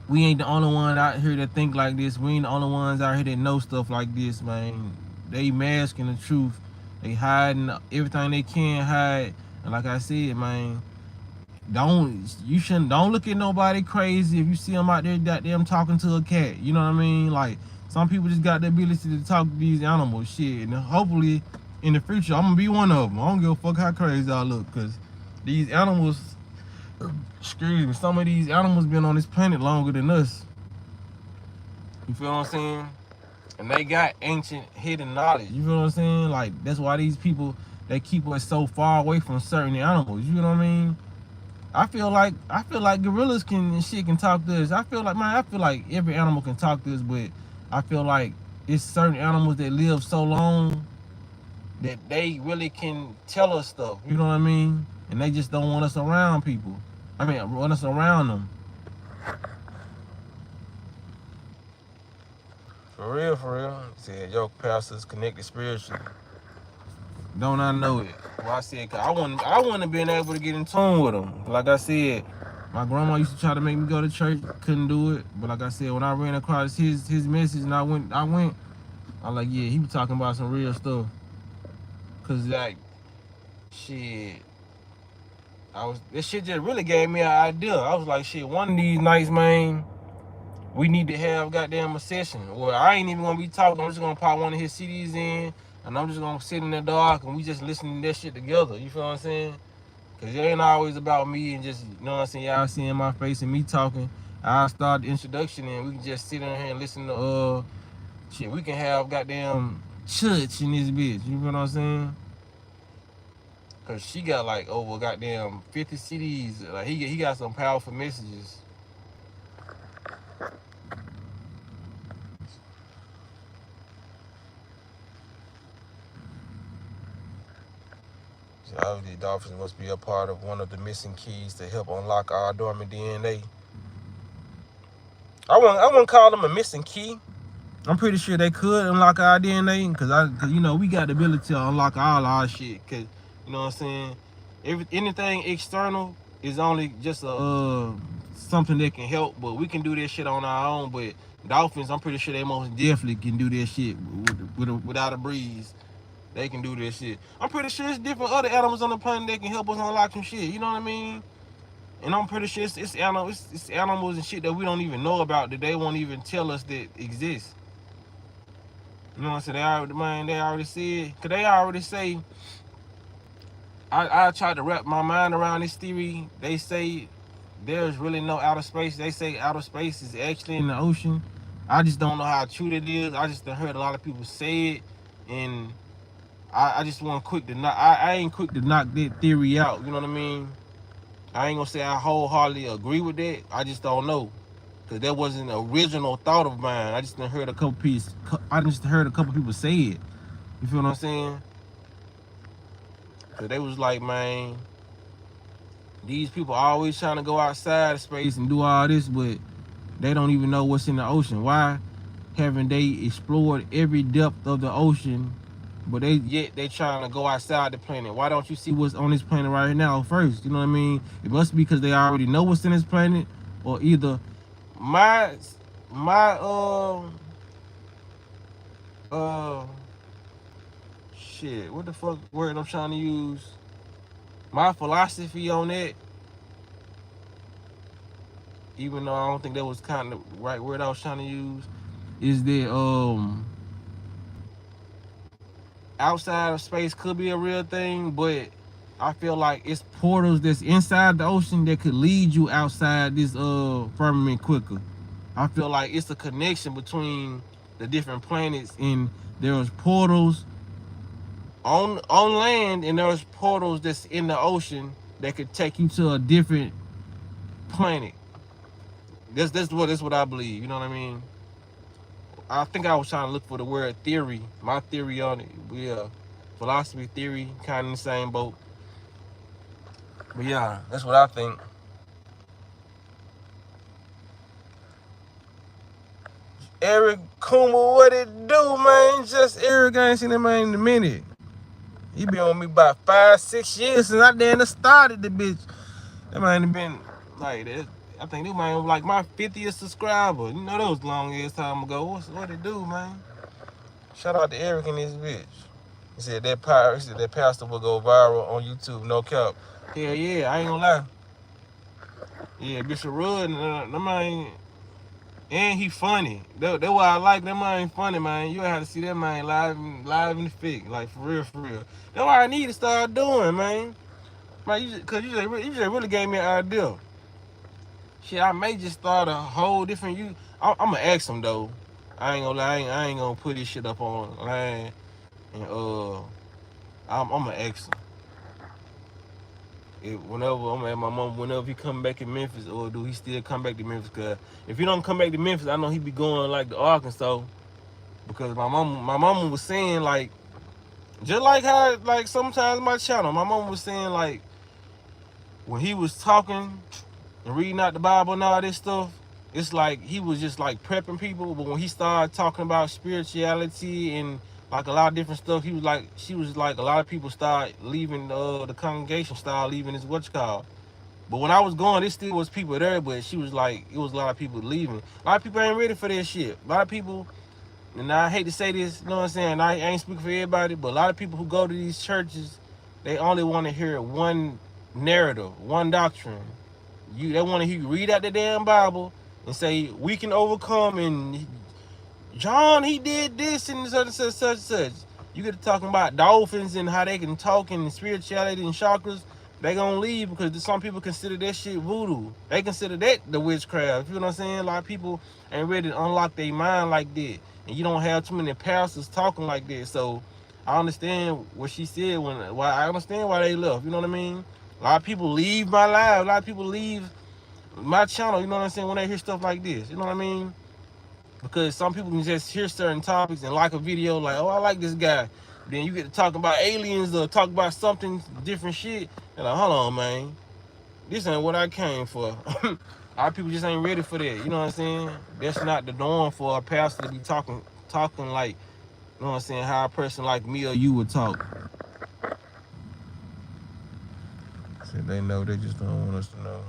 Speaker 1: we ain't the only one out here that think like this. We ain't the only ones out here that know stuff like this, man. They masking the truth. They hiding everything they can hide. And like I said, man, don't look at nobody crazy if you see them out there goddamn talking to a cat. You know what I mean? Like some people just got the ability to talk to these animals, shit. And hopefully in the future I'm gonna be one of them. I don't give a fuck how crazy I look, cause these animals, excuse me, some of these animals been on this planet longer than us. You feel what I'm saying? And they got ancient hidden knowledge. You feel what I'm saying? Like that's why these people, they keep us so far away from certain animals. You know what I mean? I feel like gorillas can talk to us. I feel like every animal can talk to us, but I feel like it's certain animals that live so long that they really can tell us stuff. You know what I mean? And they just don't want us around people. I mean, want us around them. For real, for real. Said, yo, pastors connected spiritually. Don't I know it? Well, I said, cause I wouldn't have been able to get in tune with them. Like I said, my grandma used to try to make me go to church, couldn't do it. But like I said, when I ran across his message and I went, I'm like, yeah, he was talking about some real stuff. Cause like, shit, this shit just really gave me an idea. I was like, shit, one of these nights, man, we need to have goddamn a session. Well, I ain't even gonna be talking. I'm just gonna pop one of his CDs in, and I'm just gonna sit in the dark and we just listening to that shit together. You feel what I'm saying? Cause it ain't always about me and just, you know what I'm saying, y'all seeing my face and me talking. I'll start the introduction and we can just sit in here and listen to shit. We can have goddamn church in this bitch. You feel what I'm saying? Cause she got like over goddamn 50 CDs. Like he got some powerful messages. Obviously, dolphins must be a part of one of the missing keys to help unlock our dormant DNA. I wouldn't call them a missing key. I'm pretty sure they could unlock our DNA, cause you know we got the ability to unlock all our shit. Cause you know what I'm saying. Anything external is only just a something that can help, but we can do this shit on our own. But dolphins, I'm pretty sure they most definitely can do this shit without a breeze. They can do this shit. I'm pretty sure it's different other animals on the planet that can help us unlock some shit. You know what I mean? And I'm pretty sure it's animals and shit that we don't even know about, that they won't even tell us that exist. You know what I'm saying? They already said, cause they already say. I tried to wrap my mind around this theory. They say there's really no outer space. They say outer space is actually in the ocean. I just don't know how true it is. I just heard a lot of people say it, and I just want quick to knock. I ain't quick to knock that theory out. You know what I mean? I ain't gonna say I wholeheartedly agree with that. I just don't know, cause that wasn't an original thought of mine. I just heard a couple people say it. You feel what I'm saying? So they was like, man, these people always trying to go outside of space and do all this, but they don't even know what's in the ocean. Why haven't they explored every depth of the ocean? But they trying to go outside the planet. Why don't you see what's on this planet right now first? You know what I mean? It must be because they already know what's in this planet, or either my uh shit, what the fuck word I'm trying to use? My philosophy on that, even though I don't think that was kind of the right word I was trying to use, is that outside of space could be a real thing, but I feel like it's portals that's inside the ocean that could lead you outside this firmament quicker. I feel like it's a connection between the different planets, and there's portals on land, and there's portals that's in the ocean that could take you to a different planet. That's what I believe. You know what I mean? I think I was trying to look for the word theory. My theory on it. Yeah. philosophy, theory, kind of in the same boat. But yeah, that's what I think. Eric Kuma, what it do, man? Just Eric, I ain't seen that man in a minute. He been on me about 5-6 years since I damn started the bitch. That man been like that. I think this man was like my 50th subscriber. You know that was long ass time ago. What it do, man? Shout out to Eric and this bitch. He said that pastor will go viral on YouTube, no cap. Hell yeah, I ain't gonna lie. Yeah, Bishop Rudd, that man, and he funny. That's why I like that man. Funny, man. You have to see that man live in the fig, like for real, for real. That's what I need to start doing, man. Man, cause you just really gave me an idea. Shit, I may just start a whole different. I'm gonna ask him though. I ain't gonna lie. I ain't gonna put this shit up online, and I'm gonna ask him. Whenever I'm at my mom, whenever he come back in Memphis, or do he still come back to Memphis? Cause if he don't come back to Memphis, I know he be going like to Arkansas. Because my mama was saying like, just like how like sometimes my channel, my mama was saying like, when he was talking and reading out the Bible and all this stuff, it's like he was just like prepping people. But when he started talking about spirituality and like a lot of different stuff, she was like a lot of people start leaving the congregation, start leaving his what you call. But when I was going, there still was people there, but she was like, it was a lot of people leaving. A lot of people ain't ready for that shit. A lot of people, and I hate to say this, you know what I'm saying? I ain't speaking for everybody, but a lot of people who go to these churches, they only want to hear one narrative, one doctrine. They want to hear you read out the damn Bible and say, we can overcome, and John, he did this and such and such, such and such. You get to talking about dolphins and how they can talk and spirituality and chakras, they gonna leave because some people consider that shit voodoo. They consider that the witchcraft. You know what I'm saying? A lot of people ain't ready to unlock their mind like that. And you don't have too many pastors talking like that. So I understand what she said I understand why they left. You know what I mean? A lot of people leave my live. A lot of people leave my channel, you know what I'm saying, when they hear stuff like this. You know what I mean? Because some people can just hear certain topics and like a video, like, oh, I like this guy. Then you get to talk about aliens or talk about something different shit. And like, hold on, man. This ain't what I came for. A lot of people just ain't ready for that. You know what I'm saying? That's not the norm for a pastor to be talking like, you know what I'm saying, how a person like me or you would talk. See, they know, they just don't want us to know.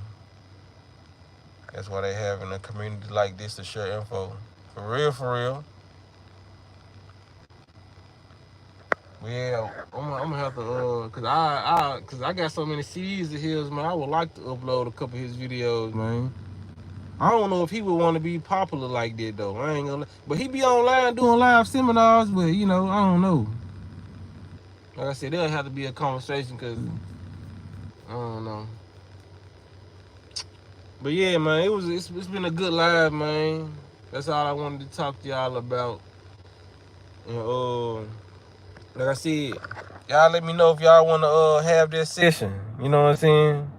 Speaker 1: That's why they having a community like this to share info. For real, for real. Yeah, I'm gonna have to cause I got so many CDs of his, man. I would like to upload a couple of his videos, man. I don't know if he would want to be popular like that though. I ain't gonna, but he be online doing live seminars, but you know, I don't know. Like I said, there'll have to be a conversation, cause I don't know. But yeah, man, it's been a good live, man. That's all I wanted to talk to y'all about. And like I said, y'all let me know if y'all want to have this session. You know what I'm saying?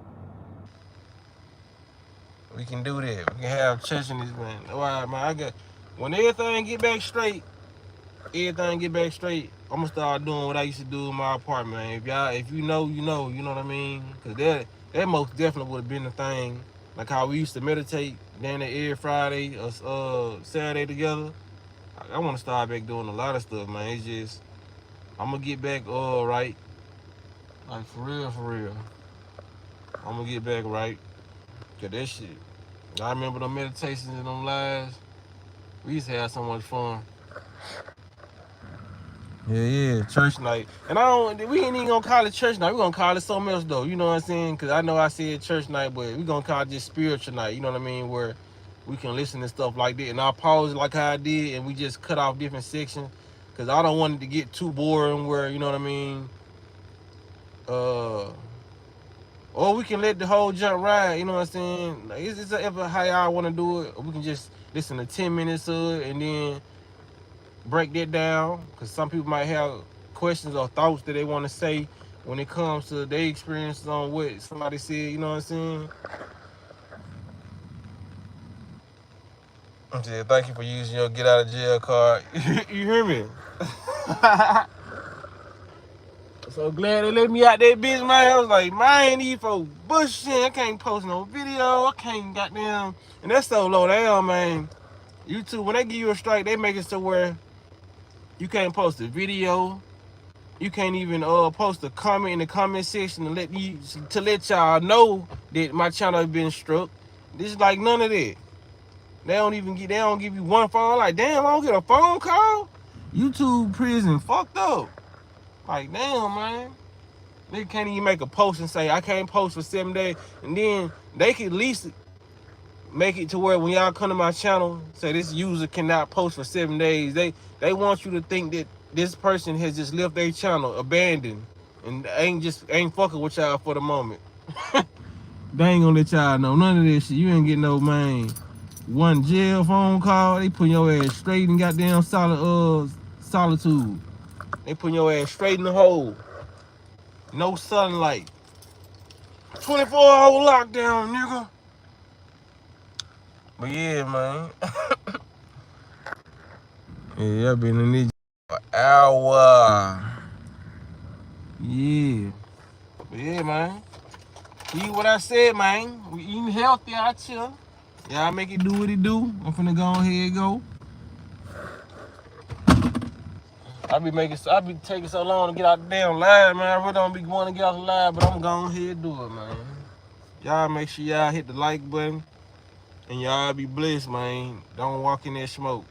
Speaker 1: We can do that. We can have church in this, man. All right, man. When everything get back straight, I'm gonna start doing what I used to do in my apartment, man. If you know, you know what I mean? Cause that most definitely would have been the thing. Like how we used to meditate down there every Friday or Saturday together. I want to start back doing a lot of stuff, man. It's just I'm gonna get back right. Like for real. I'm gonna get back right. Cause that shit. I remember them meditations and them lives. We used to have so much fun. Yeah, church night. And we ain't even gonna call it church night. We gonna call it something else though. You know what I'm saying? Cause I know I said church night, but we gonna call it just spiritual night. You know what I mean? Where we can listen to stuff like that. And I'll pause it like how I did, and we just cut off different sections. Cause I don't want it to get too boring where, you know what I mean? Or we can let the whole jump ride, you know what I'm saying? Like, it's ever how y'all want to do it. Or we can just listen to 10 minutes of it and then break that down. Because some people might have questions or thoughts that they want to say when it comes to their experiences on what somebody said, you know what I'm saying? Yeah, thank you for using your get out of jail card. You hear me? So glad they let me out that bitch, man. I was like, man, these folks bullshit. I can't post no video. I can't goddamn. And that's so low down, man. YouTube, when they give you a strike, they make it so where you can't post a video. You can't even post a comment in the comment section to let y'all know that my channel has been struck. This is like none of that. They don't give you one phone. Like, damn, I don't get a phone call. YouTube prison fucked up. Like, damn, man. They can't even make a post and say I can't post for 7 days, and then they can at least make it to where when y'all come to my channel, say this user cannot post for 7 days. They want you to think that this person has just left their channel abandoned and ain't fucking with y'all for the moment. They ain't gonna let y'all know none of this shit. You ain't getting no, man, one jail phone call. They put your ass straight in goddamn solitude. They put your ass straight in the hole. No sunlight. 24-hour lockdown, nigga. But yeah, man. Yeah, I've been in this for an hour. Yeah. But yeah, man. See what I said, man. We eating healthy out here. Y'all make it do what it do. I'm finna go ahead and go. I be taking so long to get out the damn live, man. I really don't be wanting to get out the live, but I'm going ahead and do it, man. Y'all make sure y'all hit the like button. And y'all be blessed, man. Don't walk in that smoke.